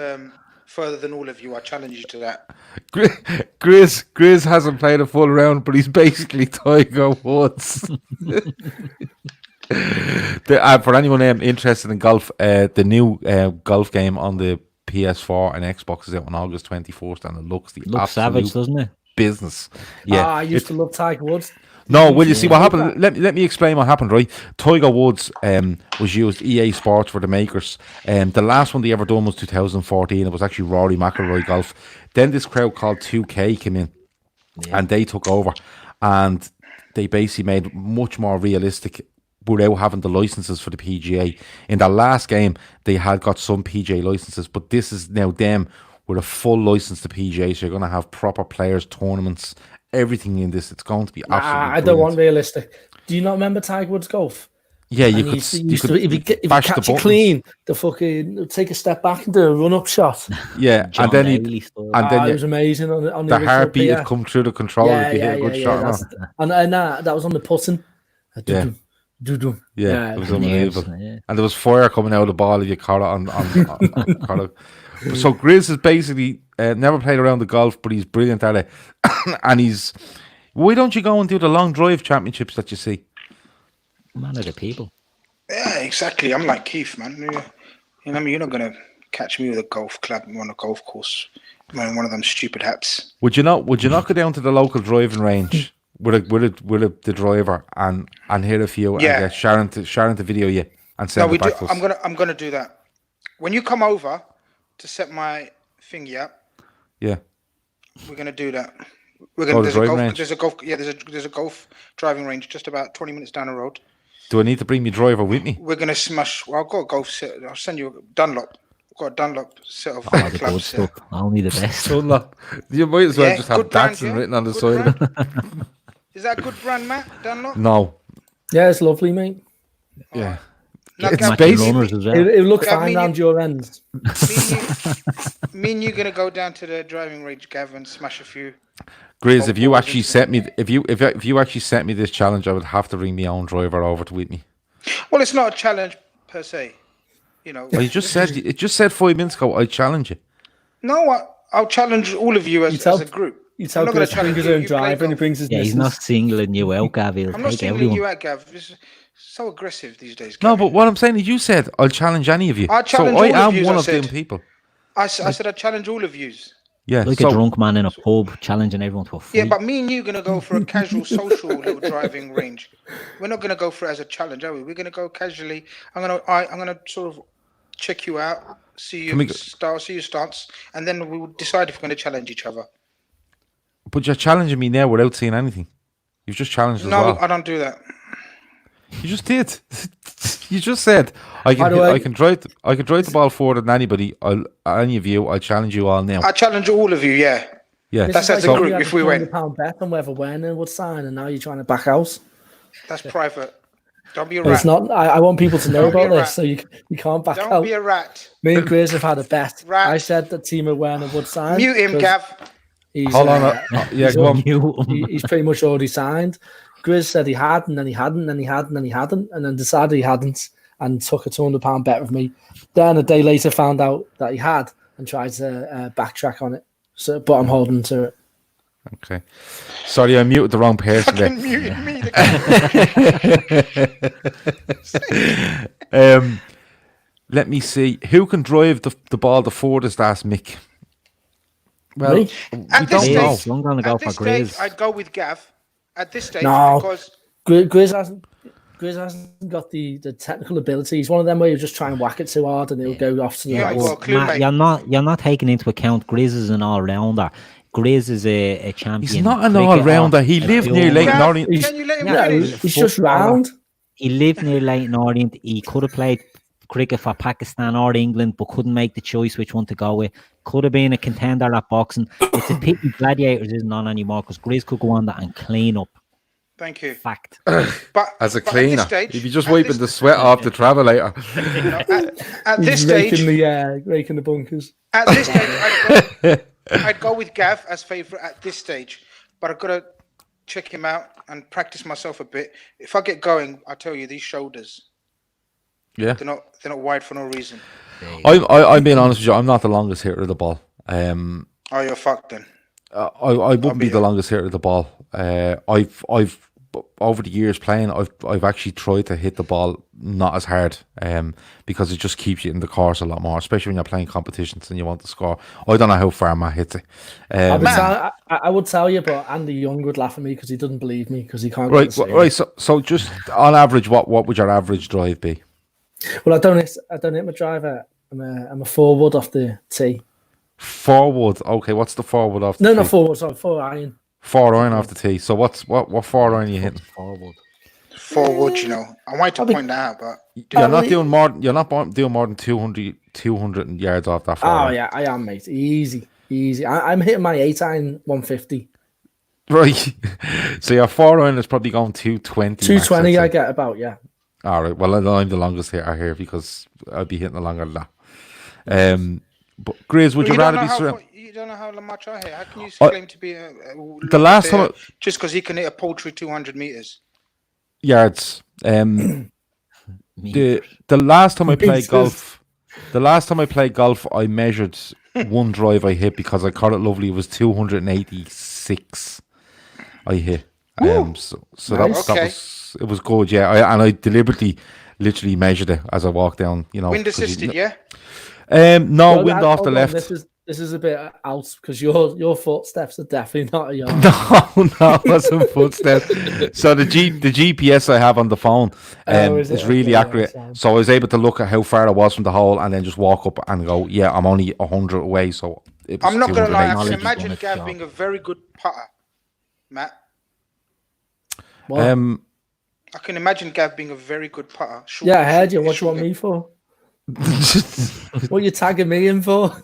further than all of you. I challenge you to that.
Grizz hasn't played a full round, but he's basically Tiger Woods. For anyone interested in golf, the new golf game on the PS4 and Xbox is out on August 24th, and it looks
savage, doesn't it?
Business. Yeah,
I used to love Tiger Woods.
No, will you see what happened? Let me explain what happened, right? Tiger Woods was used, EA Sports for the makers. The last one they ever done was 2014. It was actually Rory McIlroy golf. Then this crowd called 2K came in, and they took over, and they basically made much more realistic without having the licenses for the PGA. In the last game, they had got some PGA licenses, but this is now them with a full license to PGA. So you're going to have proper players, tournaments, everything in this. It's going to be absolutely
I don't want realistic. Do you not remember Tiger Woods golf?
Yeah, you
And
could.
if
You
you
bash the
catch it
buttons.
clean, the fucking take a step back and do a run-up shot.
Yeah,
John
and then
Daly style.
and
It was amazing on the
the
original
heartbeat
PR.
had come through the controller.
Yeah,
If you hit a good shot.
that's- and that was on the putting.
Yeah.
Do-dum.
Yeah, it was
Nerves,
unbelievable.
yeah.
And there was fire coming out of the ball if you caught it on caught it. So Grizz is basically never played around the golf, but he's brilliant at it. And he's. Why don't you go and do the long drive championships that you see?
Man of the people.
Yeah, exactly. I'm like Keith, man. You know what I mean? You're not gonna catch me with a golf club on a golf course wearing one of them stupid hats.
Would you not go down to the local driving range with the driver and hit a few
Yeah.
and get Sharon to video you and send
No,
it
we do.
back to us?
I'm gonna do that. When you come over to set my thingy up,
Yeah.
we're gonna do that. We're
Oh,
gonna
the driving range.
there's a golf driving range just about 20 minutes down the road.
Do I need to bring my driver with me?
We're gonna smash. Well, I've got a golf set. I'll send you a Dunlop. I've got a Dunlop set of
Oh, the good
clubs.
stuff. Only the best.
You might as well
Yeah,
just have
good brand,
Datsun
yeah.
written on the
Good
side of it.
brand. Is that a good brand, Matt? Dunlop?
No.
Yeah, it's lovely, mate.
Yeah.
Now,
It's
Gav,
Matching
basically-
runners as well.
It looked
Gav,
fine
me
around
and
your ends.
Me and you gonna go down to the driving range, Gav, and smash a few.
Grizz, if you
balls
actually
into
set me if you actually set me this challenge, I would have to bring my own driver over to with me.
Well, it's not a challenge per se. You know.
Well, you just said it just said 5 minutes ago I challenge you.
No, I'll challenge all of you as
tell-
a group.
You tell
I'm not gonna
Chris to bring
challenge
his
you,
own
you play
driver and he
golf.
brings his
Yeah, he's
missus.
not singling you out, Gav. He'll
I'm not
take
singling
everyone.
you out, Gav. It's so aggressive these days.
No,
Gav.
but what I'm saying is you said I'll challenge any of you.
I'll challenge
so I
all of
am
yous,
one
I
of them
said.
people.
I said I challenge all of yous.
Yeah.
Like
so,
a drunk man in a pub challenging everyone to a fight.
Yeah, but me and you gonna go for a casual, social little driving range. We're not gonna go for it as a challenge, are we? We're gonna go casually. I'm gonna sort of check you out, see
Can we
your
go-
style, see your stance, and then we will decide if we're gonna challenge each other.
But you're challenging me now without seeing anything. You've just challenged as
No,
well.
I don't do that.
You just did. You just said I
By
can
the way-
I can drive the ball forward than anybody. Any of you, I'll challenge you all now.
I challenge all of you. Yeah,
Yeah.
This
That's
is
as a
like
group
you had
if we win.
£200 bet on whether Werner would sign, and now you're trying to back out.
that's private. Don't be a
But
rat.
it's not. I want people to know
Don't be
about
a
this,
rat.
so you can't back
Don't
out.
be a rat.
Me and Grizz have had a bet.
Rat.
I said that Timo Werner would sign.
Mute him,
'cause
Gav.
He's,
Hold on. Yeah,
he's
go on.
he's pretty much already signed. Grizz said he had, and then he hadn't, and then he had, and then he hadn't, and then decided he hadn't, and took a £200 bet with me. Then a day later found out that he had and tried to backtrack on it. So, but I'm holding to it.
Okay. Sorry, I muted the wrong person
Fucking
there.
muted me.
Let me see. Who can drive the ball the furthest? Asked Mick. Well,
Me?
we
At this
don't know.
stage,
I'm going to go
at
for
this stage,
Grizz.
I'd go with Gav. At this stage,
No.
because
Grizz hasn't got the technical ability. He's one of them where you just try and whack it too hard and he'll go off to the
Yeah,
right.
well, clue,
Matt,
mate.
you're not taking into account Grizz is an all-rounder. Grizz is a champion.
He's not an
cricketer,
all-rounder. He
a
lived near
fielder.
Leighton
Gav,
Orient.
can you let him
Yeah,
finish?
he's just
Footballer.
round.
He lived near Leighton Orient. He could have played cricket for Pakistan or England, but couldn't make the choice which one to go with. Could have been a contender at boxing. It's a pity Gladiators isn't on anymore because Grizz could go on that and clean up.
Thank you.
Fact.
But
As a
but at this
cleaner,
stage-
if you just
at
wiping
this-
the sweat off the travelator.
you know, at this
He's
stage,
raking the bunkers.
at this stage, I'd go with Gav as favourite at this stage. But I've got to check him out and practice myself a bit. If I get going, I tell you, these shoulders,
Yeah.
they're not wide for no reason.
I'm being honest with you. I'm not the longest hitter of the ball.
Oh, you're fucked then.
I wouldn't be the longest hitter of the ball. I've over the years playing, I've actually tried to hit the ball not as hard, because it just keeps you in the course a lot more, especially when you're playing competitions and you want to score. I don't know how far Matt hits it.
I would tell you, but Andy Young would laugh at me because he doesn't believe me because he can't. get
Right,
the same.
right. So just on average, what would your average drive be?
Well, I don't hit my driver. I'm a forward off the tee.
Forward. Okay, what's the forward off the
No,
tee?
not forward. Sorry, 4-iron.
4-iron off the tee. So what 4-iron are you hitting?
Forward.
Forward, you know. I wanted to point that out, but
You're not doing more than 200 200 yards off that
Oh,
far.
yeah, I am, mate. Easy. I'm hitting my 8-iron 150.
Right. So your 4-iron is probably going 220.
220 I get about, yeah.
All right. Well, I'm the longest hitter here because I'll be hitting a longer than that. But Grizz, would you rather be surrounded?
You don't know how much I hit. How can you
I-
claim to be
The last time
just because he can hit a paltry 200 meters?
yards. The last time I played golf, I measured one drive I hit because I caught it lovely. It was 286. I hit. So
Nice.
that was it was good. Yeah, I deliberately, literally measured it as I walked down. You know,
Wind assisted, yeah.
No,
Well,
wind off the
hold on,
left.
This is a bit out because your footsteps are definitely not a yard.
No, that's some footsteps. So the GPS I have on the phone is really accurate. So I was able to look at how far I was from the hole and then just walk up and go, yeah, I'm only 100 away. So it was
I'm not going to lie. I can
280.
imagine Gav being a very good putter, Matt.
What?
I can imagine Gav being a very good putter.
Yeah, I heard you. What do you want me for? What are you tagging me in for?
I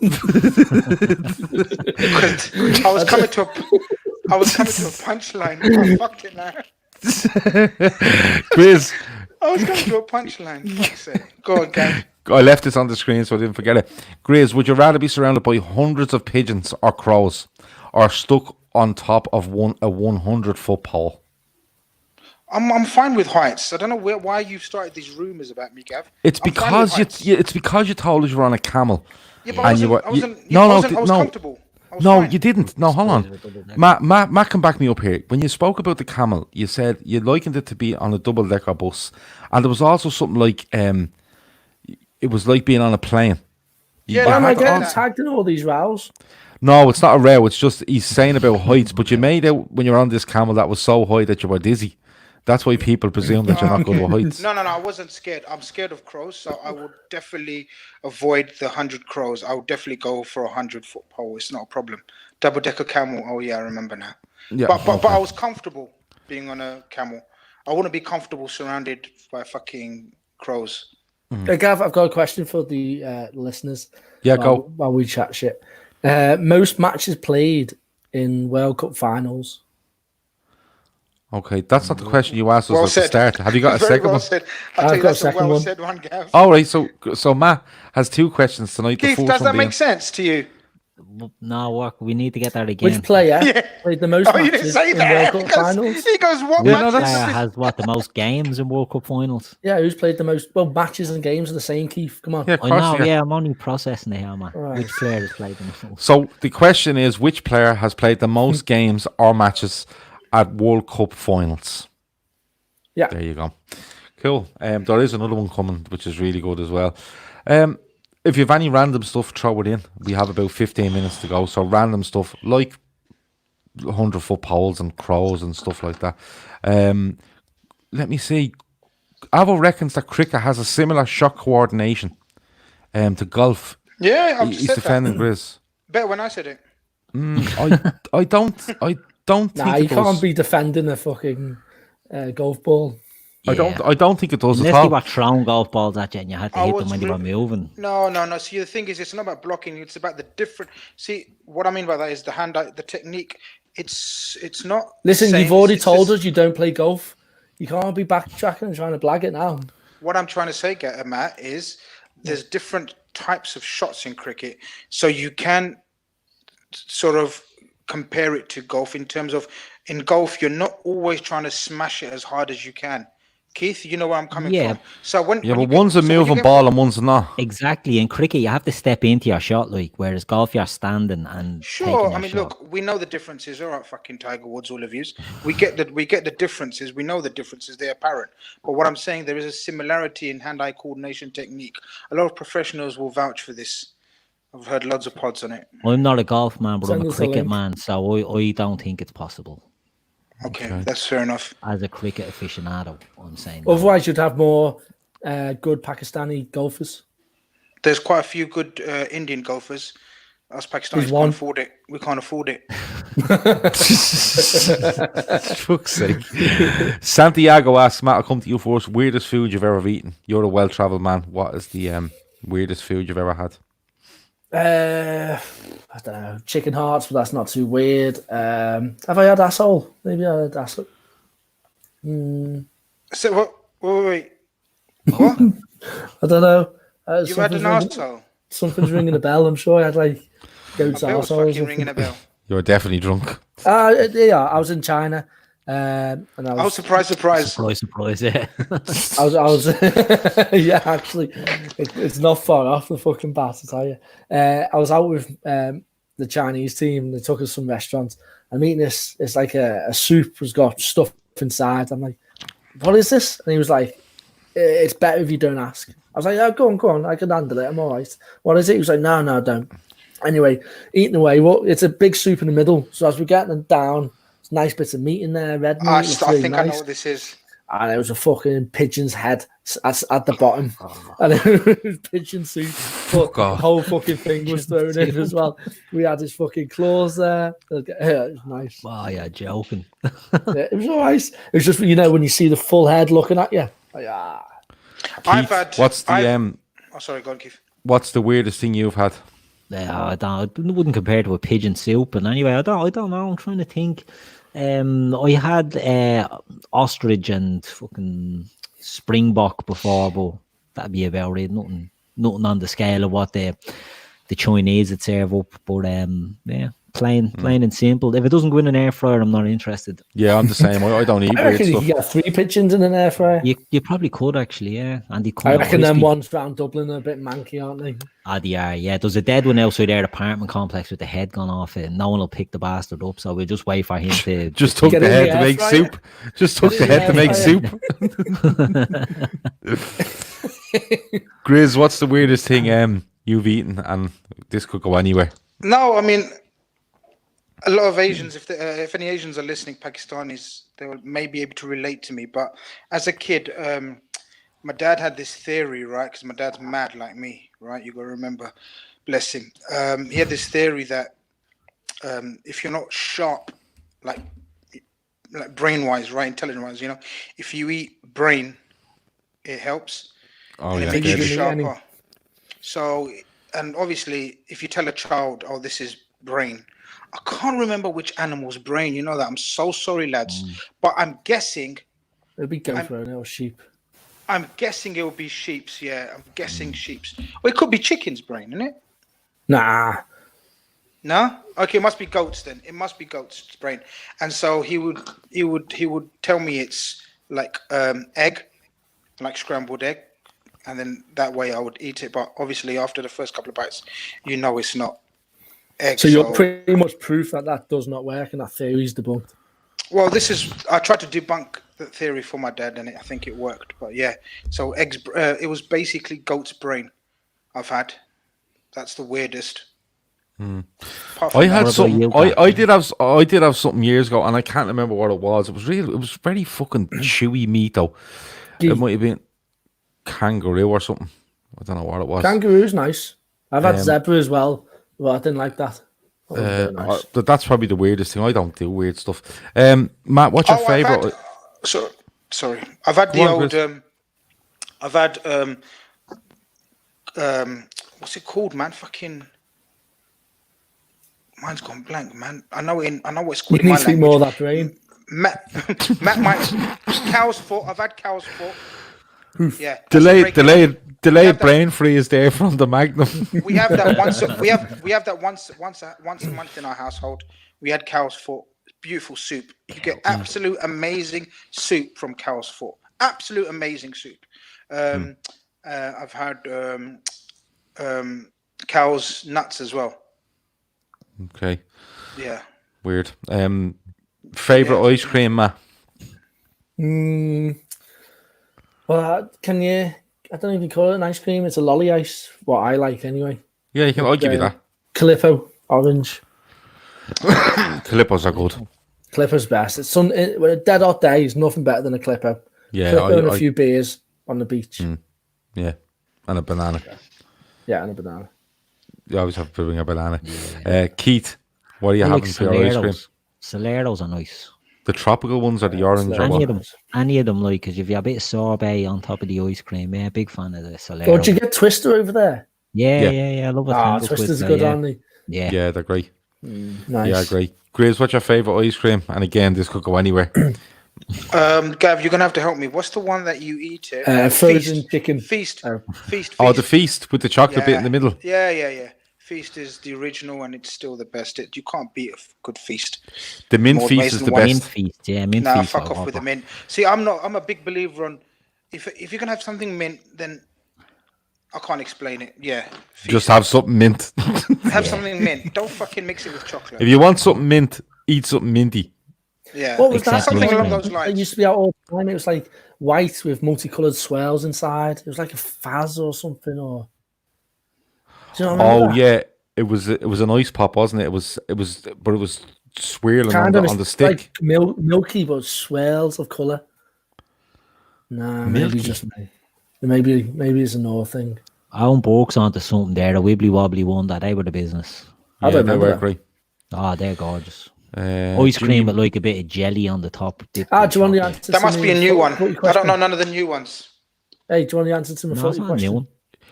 was coming to a punchline. Oh, fuck it now.
Grizz,
I was coming to a punchline. Fuck's sake. Go on, Gav.
I left this on the screen so I didn't forget it. Grizz, would you rather be surrounded by hundreds of pigeons or crows, or stuck on top of a 100-foot pole?
I'm fine with heights. I don't know why you've started these rumors about me, Gav.
It's because you told us you were on a camel.
Yeah, but I was comfortable.
No, you didn't. No, hold on. Matt can back me up here. When you spoke about the camel, you said you likened it to be on a double-decker bus, and there was also something like it was like being on a plane.
Yeah,
Why am I getting tagged in all these rows?
No, it's not a row. It's just he's saying about heights, but you made out when you're on this camel that was so high that you were dizzy. That's why people presume that you're not good with heights.
No, I wasn't scared. I'm scared of crows, so I would definitely avoid the 100 crows. I would definitely go for a 100-foot pole. It's not a problem. Double-decker camel. Oh yeah, I remember now.
Yeah,
but I was comfortable being on a camel. I wouldn't be comfortable surrounded by fucking crows.
Hey, Gav, I've got a question for the listeners.
Yeah, go.
While we chat shit. Most matches played in World Cup finals.
Okay, that's not the question you asked us at the start. Have you got a second one?
I've got a second one. Said one, Gav.
All right, so Matt has two questions tonight.
Keith, does that make sense to you?
No, we need to get that again.
Which player played the most matches in World Cup finals?
He goes, what
player has the most games in World Cup finals?
Yeah, who's played the most matches and games are the same, Keith? Come on.
Yeah,
I know, I'm only processing it here, man. Right. Which player has played the most?
So the question is, which player has played the most games or matches at World Cup finals?
Yeah.
There you go. Cool. There is another one coming, which is really good as well. If you have any random stuff, throw it in. We have about 15 minutes to go. So random stuff like 100-foot poles and crows and stuff like that. Let me see. Avo reckons that cricket has a similar shot coordination to golf.
Yeah, I've
He's
said
defending
that.
Grizz.
Better when I said it.
I don't think
you can't be defending a fucking golf ball.
Yeah.
I don't think it does
Unless
at all.
they were throwing golf balls at you and you had to hit them when they were moving.
No. See, the thing is, it's not about blocking. It's about the different. See, what I mean by that is the hand-eye, the technique. It's not.
Listen, you've already told us you don't play golf. You can't be backtracking and trying to blag it now.
What I'm trying to say, Matt, is there's different types of shots in cricket, so you can sort of compare it to golf in terms of in golf you're not always trying to smash it as hard as you can. Keith, you know where I'm coming from. So but
one's a moving ball and one's not.
Exactly. In cricket, you have to step into your shot, whereas golf, you're standing and
sure. I mean, look, we know the differences. All right, fucking Tiger Woods, all of yous. We get the differences. We know the differences. They're apparent. But what I'm saying, there is a similarity in hand-eye coordination technique. A lot of professionals will vouch for this. I've heard lots of pods on it.
I'm not a golf man, but I'm a cricket man, so I don't think it's possible.
Okay, that's fair enough.
As a cricket aficionado, I'm saying.
Otherwise, you'd have more good Pakistani golfers.
There's quite a few good Indian golfers. Us Pakistanis can't afford it. We can't afford it.
Fuck's sake. Santiago asks, Matt, I'll come to you first. Weirdest food you've ever eaten? You're a well-travelled man. What is the Weirdest food you've ever had?
I don't know, chicken hearts, but that's not too weird. Have I had asshole? Maybe I had asshole.
So what? Wait. What?
I don't know.
You've had an arsehole?
Something's ringing a bell. I'm sure I had like goat's
A bell's
arsehole.
fucking ringing a bell.
You were definitely drunk.
Yeah, I was in China. And I was
Surprise.
Surprise, yeah.
I was yeah, actually, it's not far off the fucking bat, I tell you. I was out with the Chinese team. They took us to some restaurants. I'm eating this. It's like a soup has got stuff inside. I'm like, what is this? And he was like, it's better if you don't ask. I was like, oh, go on. I can handle it. I'm all right. What is it? He was like, no, don't. Anyway, eating away. Well, it's a big soup in the middle. So as we're getting them down, it's nice bits of meat in there, red meat.
I
really
think
nice.
I know what this is.
And it was a fucking pigeon's head at the bottom. And it was pigeon soup. But the whole fucking thing was thrown in as well. We had his fucking claws there. It was nice.
Oh, yeah, joking.
Yeah, it was all right. It was just, when you see the full head looking at you. Like,
Keith, what's the
Oh, sorry, go on, Keith.
What's the weirdest thing you've had?
I wouldn't compare to a pigeon soup. And anyway, I don't know. I'm trying to think. I had ostrich and fucking springbok before, but that'd be about it. Nothing on the scale of what the Chinese would serve up. But yeah, plain and simple. If it doesn't go in an air fryer, I'm not interested.
Yeah, I'm the same. I don't eat
I
weird
reckon you
stuff.
could get 3 pigeons in an air fryer.
You probably could actually, yeah. And they come
I
out
reckon them
crispy.
ones round Dublin are a bit manky, aren't they?
They are, yeah. There's a dead one outside their apartment complex with the head gone off it. No one will pick the bastard up, so we'll just wait for him to
Just took
Get
the
in
head
the
to
air
make
fryer.
soup. Just took the head to make soup. Grizz, what's the weirdest thing you've eaten? And this could go anywhere.
No, I mean, a lot of Asians, if any Asians are listening, Pakistanis, they will may be able to relate to me. But as a kid, my dad had this theory, right? Because my dad's mad like me, right? You got to remember, bless him. He had this theory that if you're not sharp, like brain-wise, right, intelligent-wise, if you eat brain, it helps.
Oh,
and
yeah.
it makes you
Good.
sharper. So, and obviously, if you tell a child, "Oh, this is brain," I can't remember which animal's brain. You know that. I'm so sorry, lads, but I'm guessing.
It'll be goat or sheep.
I'm guessing it will be sheep's. Yeah, I'm guessing sheep's. Or it could be chicken's brain, isn't it?
Nah.
No? Okay, it must be goat's then. It must be goat's brain. And so he would tell me it's like egg, like scrambled egg, and then that way I would eat it. But obviously after the first couple of bites, it's not egg.
So you're pretty much proof that does not work and that theory's debunked.
Well, I tried to debunk the theory for my dad, and I think it worked. But yeah, so eggs. It was basically goat's brain. I've had. That's the weirdest.
I had something. I did have something years ago, and I can't remember what it was. It was very fucking chewy meat though. It might have been kangaroo or something. I don't know what it was.
Kangaroo's nice. I've had zebra as well, but I didn't like that. Nice.
That's probably the weirdest thing. I don't do weird stuff. Matt, what's your favorite?
Sorry, I've had the old. I've had what's it called, man? Fucking. Mine's gone blank, man. I know what it's called.
You need to speak more of that brain.
Matt, cow's foot. I've had cow's foot. Yeah.
Delayed brain freeze there from the Magnum.
We have that once. We have that once a month in our household. We had cow's foot. Beautiful soup. You get absolute amazing soup from cow's foot. Absolute amazing soup. I've had cow's nuts as well.
Okay.
Yeah.
Weird. Favorite ice cream, Matt?
Well, can you? I don't know if you call it an ice cream. It's a lolly ice. What I like anyway.
Yeah, you can. I'll give you that.
Calippo orange.
Calippos are good.
Clipper's best. It's when a dead hot day is nothing better than a Calippo.
Yeah,
Calippo and a few beers on the beach.
Yeah, and a banana.
Yeah, and a banana.
You always have to bring a banana. Keith, what are you having for your ice cream?
Soleros are nice.
The tropical ones are the orange or
Any of
what?
them, like, because if you have a bit of sorbet on top of the ice cream, yeah, big fan of the Solero.
Oh, did you get Twister over there?
Yeah. I love a tangle
Twister's
twister,
good,
yeah.
aren't they?
Yeah.
Yeah, they're great.
Nice.
Yeah, great. Grizz, what's your favourite ice cream? And again, this could go anywhere.
Gav, you're gonna have to help me. What's the one that you eat?
Frozen chicken.
Feast. Feast.
Oh, the Feast with the chocolate bit in the middle.
Yeah. Feast is the original, and it's still the best. You can't beat a good Feast.
The mint
More
Feast
ways
is
than
the
one.
best.
Mint feast, yeah, mint
Nah,
feast.
fuck off with the mint. See, I'm a big believer on if you're gonna have something mint, then I can't explain it. Yeah, Feast.
Just have something mint.
have something mint. Don't fucking mix it with chocolate.
If you want something mint, eat something minty.
Yeah,
What was that?
Exactly.
something along
Yeah.
those
It
lines.
used to be out all the time. It was like white with multicolored swirls inside. It was like a faz or something. Or do you know?
Oh yeah, it was an ice pop, wasn't it? It was, but it was swirling
Kind of
on the stick.
like milky, but swirls of color. Nah,
Milky?
maybe just me. Maybe it's a no thing.
Owen Bork's onto something there. The wibbly wobbly one that they were the business.
I
Yeah,
don't
they
remember
were
that.
great.
Oh, they're gorgeous. Ice cream with like a bit of jelly on the top. dipped
Do
in
you want the
chocolate.
answer?
That
to
must be a
my
new one.
footy
I don't
question?
know none of the new ones.
Hey, do you want the answer to my
No, it's
footy
not a new
question?
one.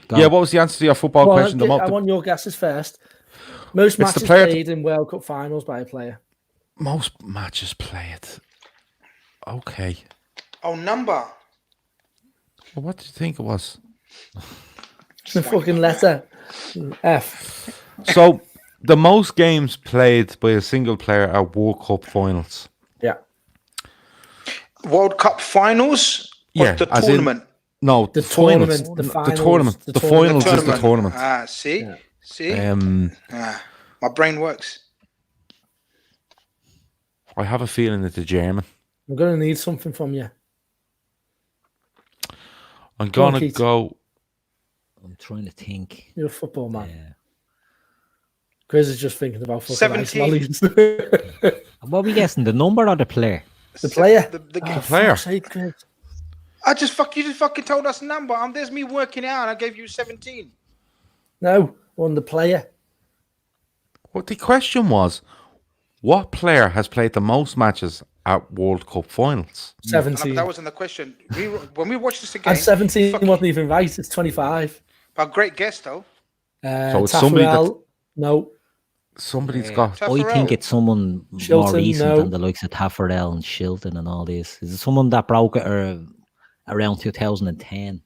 Go.
Yeah, what was the answer to your football
Well,
question?
I want your guesses first. Most
the
matches
player-
played in World Cup finals by a player.
Most matches played. Okay.
Oh, number.
Well, what do you think it was?
The fucking letter F.
So, the most games played by a single player are World Cup finals.
Yeah.
World Cup finals. Or
Yeah,
the
as in-
tournament.
No,
The
finals.
tournament, the
The
finals,
tournament.
the
The
tournament.
finals is the tournament.
Ah, see,
Yeah.
see. My brain works.
I have a feeling it's a German.
I'm gonna need something from you.
I'm
Go on,
gonna
Keith.
go.
I'm trying to think.
You're a football man.
Yeah.
Grizz is just thinking about fucking
17.
ice lollies.
What are we guessing? The number or the player?
The player.
The
Oh,
player.
fuck's sake, Grizz.
you just fucking told us a number. There's me working it out. I gave you 17.
No, on the player.
What the question was, what player has played the most matches at World Cup finals?
I know,
17.
but that wasn't the question. When we watched this again,
And 17 wasn't even right. It's 25.
a great guess though.
So it's somebody
Taffarel, no.
Somebody's got.
I think it's someone more
Shilton,
recent
no.
than the likes of Taffarel and Shilton and all this. Is it someone that broke it around 2010?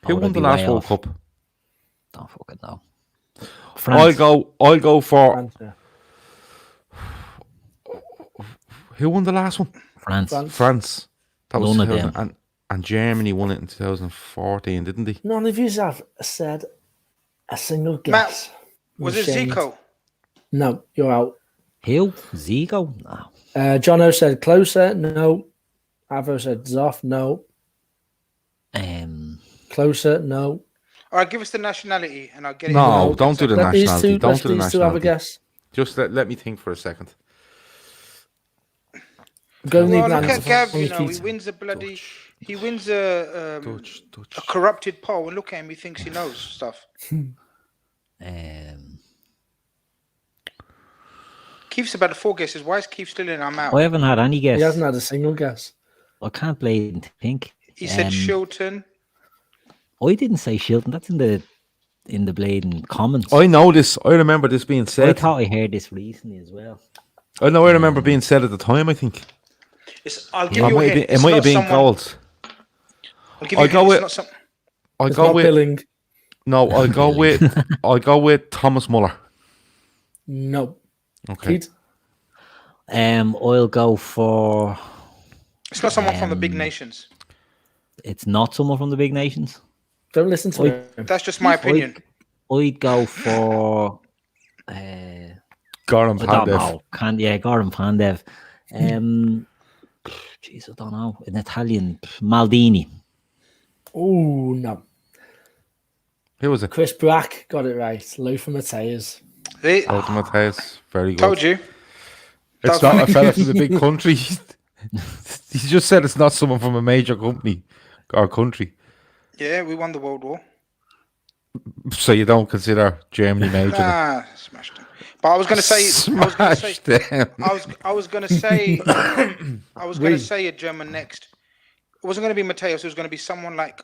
Who
Or would
won
it
the
be
last
way
World
off?
Cup?
Don't fucking know.
I'll
France.
go for
France, yeah.
who won the last one?
France.
France. That was
None of
2000
them.
and Germany won it in 2014, didn't they?
None of you have said a single
Matt,
guess.
was it
Shamed.
Zico?
No, you're out.
Who? Zico? No.
Jono said closer. No. Avo said Zoff. No. Closer. No.
All right, give us the nationality, and I'll get it.
No, don't do the
Let these
nationality.
two,
Don't
let
do the
these two have a
nationality.
guess.
Just let me think for a second.
Go
Well,
need
look
an
at
answer
Gav.
from
You
you,
know, he
Keith.
wins a bloody. He wins a
Dutch.
corrupted poll, and look at him. He thinks he knows stuff. Keith's about the 4 guesses. Why is Keith still in? I'm out.
I haven't had any guess.
He hasn't had a single guess.
I can't blame think.
He said Shilton.
I didn't say Shilton. That's in the blading comments.
I know this. I remember this being
I
said.
thought I heard this recently as well.
I remember being said at the time. I think
I'll give
it
you a
might have
hint.
been, it might have been gold.
I'll give you a
I'll go
hint.
with-
It's not some.
I
It's
go
not
with
Billing.
no. I go with Thomas Muller.
No.
Okay.
Keith?
I'll go for.
It's not someone from the big nations.
It's not someone from the big nations.
Don't listen to him.
That's just my opinion.
I'd go for.
Goran
I don't
Pandev.
know. Goran Pandev. Jeez, I don't know. An Italian. Maldini.
Oh, no.
Who was it?
Chris Brack got it right. Lothar Matthäus.
See?
Ultimate House. Very good.
Told you.
It's not a fella from the big country. He just said it's not someone from a major company or country.
Yeah, we won the World War.
So you don't consider Germany major?
Nah, smashed him. But I was going to say,
Smash them.
I was going to say, I was going to say a German next. It wasn't going to be Mateus. It was going to be someone like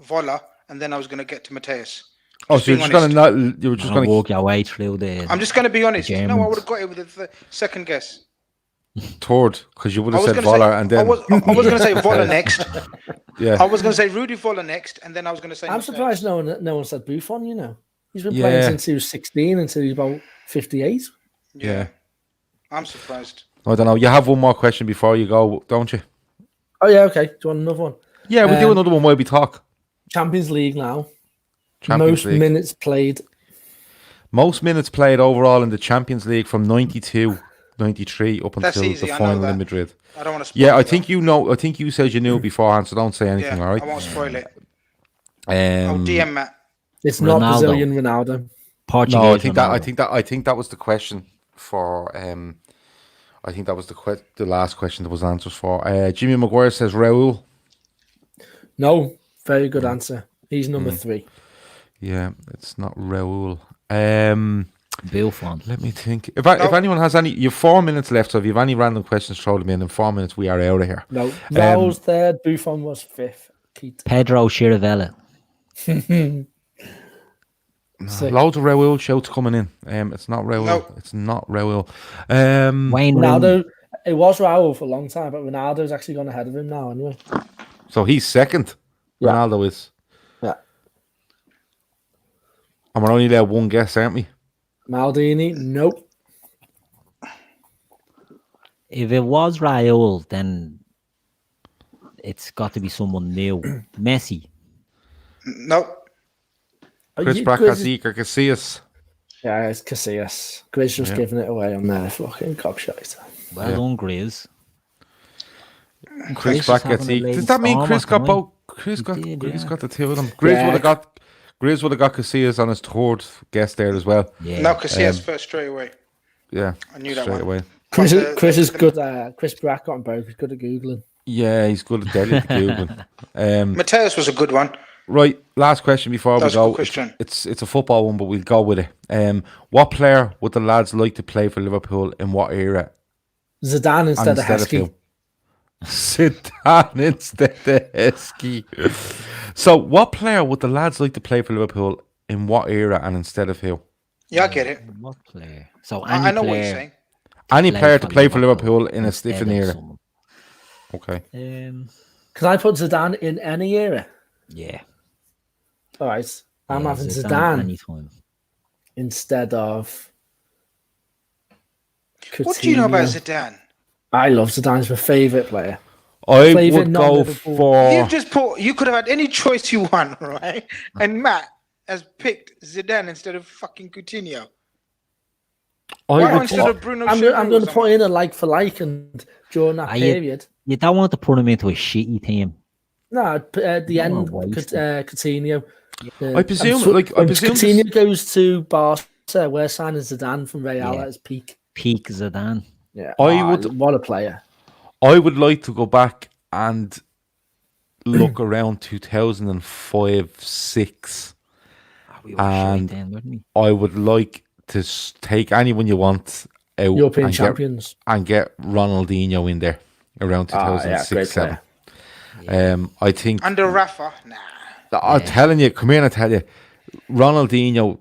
Voller, and then I was going to get to Mateus.
Oh, so you're just going to you were just going to
walk your way through the.
I'm just going to be honest. No, I
Germans.
would have got it with the second guess.
Third, because you would have
I was
said
gonna
Voller
say-
and then.
I was going to say Voller next.
Yeah.
I was going to say Rudy Voller next, and then I was going to say.
I'm
Mateus.
surprised no one said Buffon. You know, he's been playing since he was 16 until he's about 58.
Yeah.
I'm surprised.
I don't know. You have one more question before you go, don't you?
Oh yeah, okay. Do you want another one?
Yeah, we'll do another one while we talk.
Champions League now.
Champions
Most
League.
minutes played.
Most minutes played overall in the Champions League from 92, 93 up
That's
until
easy,
the
I know
final
that.
in Madrid.
I don't want to spoil
Yeah, I
it,
think you know. I think you said you knew beforehand, so don't say
though.
anything.
Yeah,
All right.
I won't spoil it. I'll DM Matt.
It's not
Ronaldo.
Brazilian Ronaldo.
Portuguese.
No, I
Ronaldo.
think that was the question for. I think that was the last question that was answers for. Jimmy Maguire says Raul.
No, very good answer. He's number 3.
Yeah, it's not Raul.
Buffon.
Let me think. If anyone has any, you have 4 minutes left. So if you have any random questions, throw them in 4 minutes. We are out of here.
No, Raul's third. Buffon was 5th. Keith.
Pedro Chirivella.
Sick.
Loads of Raul shouts coming in. It's not Raul.
No.
It's not Raul.
Wayne Rooney.
Ronaldo. It was Raul for a long time, but Ronaldo's actually gone ahead of him now. Anyway.
So he's second.
Yeah.
Ronaldo is.
Yeah.
And we're only there one guess, aren't we?
Maldini. Nope.
If it was Raul, then it's got to be someone new. Messi.
No.
Chris
Grizz-
Bracazzica Casillas.
Yeah, it's Casillas. Grizz just giving it away on their fucking cockshot.
Well done, Grizz.
Chris
Chris is having a
Bracazzica.
late
Does that mean
storm
Chris
at
got
the
both?
moment.
Chris
did,
got the two of them. Grizz
Yeah.
would have got Casillas on his third guess there as well.
Yeah.
No, Casillas first straight away.
Yeah,
I knew that
straight
one.
away.
Chris is
the-
good. Chris Brack got him both. He's good at googling.
Yeah, he's good at deadly Googling.
Mateus was a good one.
Right, last question before we
That's a
go.
good question.
It's a football one, but we'll go with it. What player would the lads like to play for Liverpool in what era?
Zidane instead of Heskey.
who? Zidane instead of Heskey. So, what player would the lads like to play for Liverpool in what era and instead of who?
Yeah, I get it.
What player? So
I know what you're saying.
Any player to play for
Liverpool
Liverpool in a
instead
different
of
era.
someone.
Okay.
Can I put Zidane in any era?
Yeah.
All right. I'm
Yeah,
having Zidane
anytime.
instead of
What do you know about
Coutinho.
Zidane?
I love Zidane. He's my favourite player.
I
Favourite
would go
non-Liverpool.
for.
You just put. You could have had any choice you want, right? And Matt has picked Zidane instead of fucking Coutinho. Why
I would,
instead of Bruno?
I'm
Giroud
going
or
to put in a like for like, and during that period.
You don't want to put him into a shitty team.
No, at the end,
waste
Coutinho.
I presume,
when
I presume
Coutinho goes to Barca, we're signing Zidane from Real
Yeah.
at his peak.
Peak Zidane.
Yeah,
would-
What a player!
I would like to go back and look around 2005-06.
We were
And-
shite then, weren't we?
I would like to take anyone you want out
European
and
champions.
get Ronaldinho in there around 2006-07. I think
Under Rafa, nah.
I'm telling you, come here and I tell you, Ronaldinho,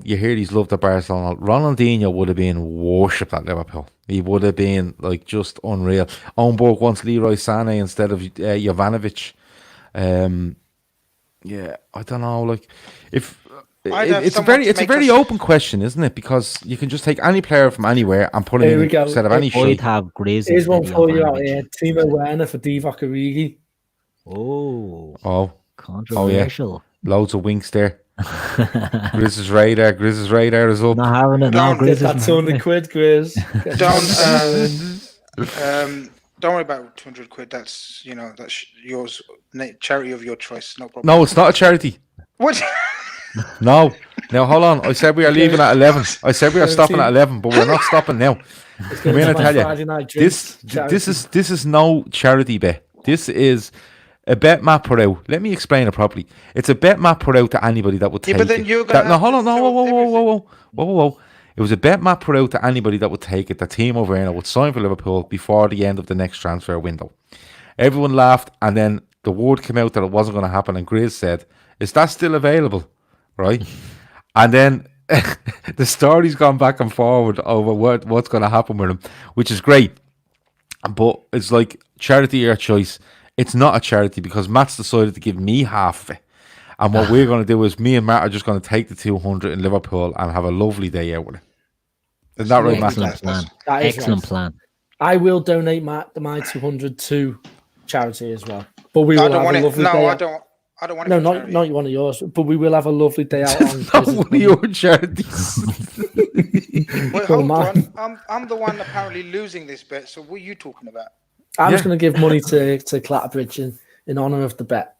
you hear he's loved at Barcelona. Ronaldinho would have been worshipped at Liverpool. He would have been like just unreal. Ownborg wants Leroy Sané instead of Jovanovic. Yeah, I don't know. Like, if
I'd have
it's a
someone to
very
make us-
open question, isn't it? Because you can just take any player from anywhere and put him
Here
in
we go.
instead of any
I'd
shit.
have Grizz.
Here's one
instead
for
of
you out
Jovanovic.
here: Timo Werner for Divock Origi.
Oh,
Oh,
controversial.
loads of winks there. Grizz's radar is up.
Not having it now,
Don't
Grizz.
Get that 200 quid, Grizz.
Don't worry about 200 quid. That's that's yours. Charity of your choice. No problem.
No, it's not a charity.
What?
No. Now, hold on. I said we are leaving at 11. I said we are stopping at 11, but we're not stopping now. I'm going to tell you, this is no charity bet. This is a bet Matt put out. Let me explain it properly. It's a bet Matt put out to anybody that would take
but then
it.
you're gonna
No, hold
have
on.
to
No,
tell
whoa. It was a bet Matt put out to anybody that would take it that Timo Werner would sign for Liverpool before the end of the next transfer window. Everyone laughed, and then the word came out that it wasn't going to happen, and Grizz said, "Is that still available?" Right? And then the story's gone back and forward over what's going to happen with him, which is great. But it's like charity your choice. It's not a charity because Matt's decided to give me half of it. And what we're going to do is me and Matt are just going to take the 200 in Liverpool and have a lovely day out with it. Isn't that right, Matt?
Excellent plan.
That is
Excellent
right.
plan.
I will donate my 200 to charity as well. But we will
I don't
have
want
a
it.
lovely
No,
day
I
out.
don't. I don't want it.
No,
for
not
charity.
one of yours. But we will have a lovely day out on
Not one of your charities.
Wait,
Oh,
hold
man.
on. I'm the one apparently losing this bet. So what are you talking about?
I'm just
Yeah.
going to give money to Clatterbridge in honour of the bet.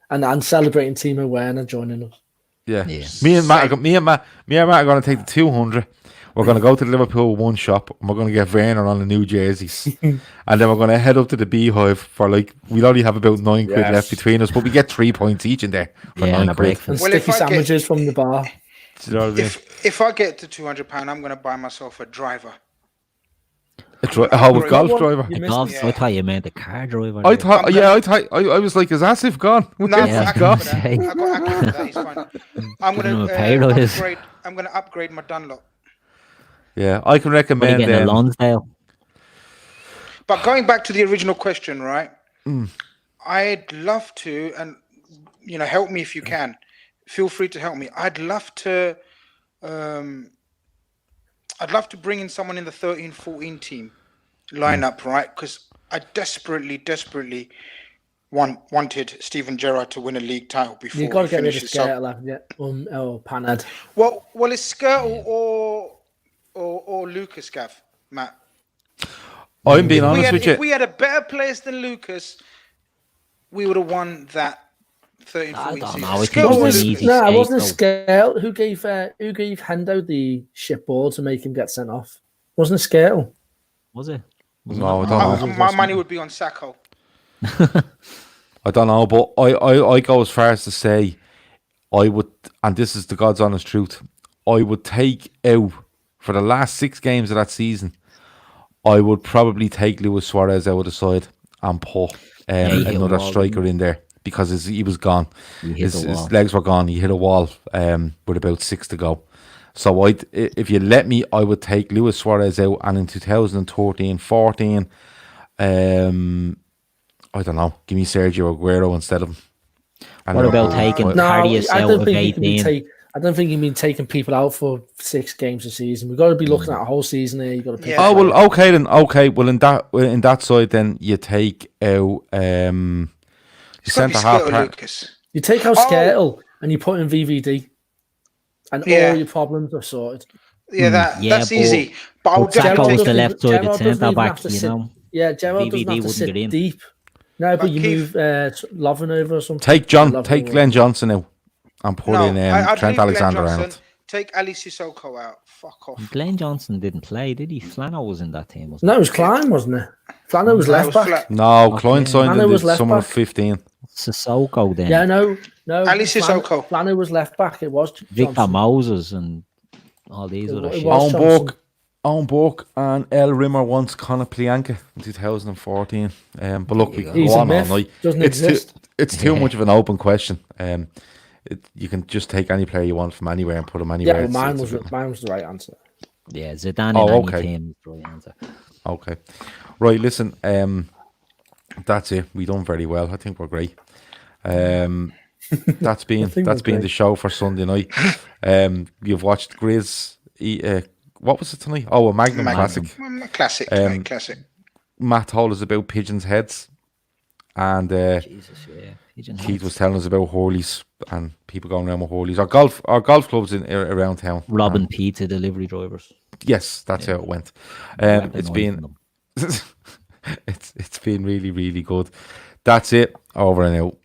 And celebrating Timo Werner joining us.
Yeah.
Yeah.
Me and Matt are going to take the 200. We're going to go to the Liverpool one shop and we're going to get Werner on the new jerseys. And then we're going to head up to the Beehive for we'll only have about 9 quid
Yes.
left between us, but we get 3 points each in there for
Yeah,
9
and a
quid.
And
breakfast.
Well, if
sticky
I get-
sandwiches from the bar.
Do you know what I mean?
If I get to £200, I'm going to buy myself a driver.
With golf driver.
You
The
missed
golf,
it.
I thought you meant the car driver.
I
there.
thought, I was like, is Asif gone?
No,
Yeah,
I
I was
can
gonna
for that. I got access to that. He's fine. I'm
Give him
going
a
to
pay rise.
upgrade. I'm going to upgrade my Dunlop.
Yeah, I can
What are you
recommend
getting a Lonsdale?
But going back to the original question, right? I'd love to, and help me if you can. Feel free to help me. I'd love to bring in someone in the 13-14 team lineup, right? Because I desperately wanted Steven Gerrard to win a league title before
You've got to
he
get rid of
finishes up.
Skirtle, haven't you? Or Panad.
Well, it's Skirtle or Lucas, Gav, Matt.
I'm being honest with
If
you.
we had a better players than Lucas, we would have won that 13-14
I don't
season.
know, I think
Skirtle
it
or
was
Lucas?
an easy
No, it
skate,
wasn't
though.
Skirtle who gave Hendo the shit ball to make him get sent off. Wasn't it Skirtle?
Was it?
No, I don't know.
My money would be on Sacco.
I don't know, but I go as far as to say I would, and this is the God's honest truth, I would take out, for the last 6 games of that season, I would probably take Luis Suarez out of the side and put
he hit a
another
wall,
striker in there because he was gone.
He hit
His
the wall.
legs were gone. He hit a wall with about 6 to go. So if you let me, I would take Luis Suarez out, and in 2013-14, I don't know, give me Sergio Aguero instead of him. And
What
then
about
I'll-
taking
No,
Karius
I
out
don't
of
think you can be
18?
I don't think you mean taking people out for 6 games a season. We've got to be looking at a whole season here. You've got to pick.
Yeah.
Oh well, okay then. Okay, well in that side then you take out
It's gotta be
centre half.
Skirtle or Lucas.
You take out
Oh.
Skirtle and you put in VVD, and
Yeah.
all your problems are sorted.
Yeah,
yeah,
that's
but-
easy. But I would
But Sacco
definitely
was
take
the left side of
Gerrard doesn't
centre
even
back,
have to
you
sit-
know.
Yeah, Gerrard
VVD
doesn't have to
wouldn't
sit
get in.
deep. No, but
But
you
Keith-
move Lovren over or something.
Take
Lovren
take
over.
Glenn Johnson out and put
No,
in
I'd
Trent
leave Glenn
Alexander-Arnold.
Johnson, take Ali Sissoko out. Fuck off.
Glenn Johnson didn't play, did he? Flano was in that team, wasn't
No, it was Klein, wasn't it? Flano was
No, it
left
was
back.
flat.
No, Klein signed
Manu
in
was
the
left
summer of
back.
15.
he? Sissoko then.
Yeah, no.
Ali Sissoko.
Flano was left back. It was
Victor
Johnson.
Moses and all these other
It
shit.
was Johnson.
Owen Bork and El Rimmer wants Conor Plianka in 2014. But look, we can
He's
go
a
on all
myth.
night.
Doesn't
It's
exist.
it's too much of an open question. You can just take any player you want from anywhere and put him anywhere.
Yeah, but
It's-
mine was the right answer.
Yeah, Zidane
Oh,
in any
okay.
team is the right answer.
Okay. Right, listen, that's it. We done very well. I think we're great. That's been
think
that's
we're
been
great.
the show for Sunday night. You've watched Grizz. What was it tonight? Oh, a Magnum Classic.
Classic. Mate, classic.
Matt told us about pigeons' heads, and
Jesus, yeah. Pigeon
Keith
heads.
was telling us about Hurleys and people going around with Hurleys. Our golf clubs around town.
Robbing pizza delivery drivers.
Yes, that's how it went.
Recognizing
It's been
them.
it's been really, really good. That's it. Over and out.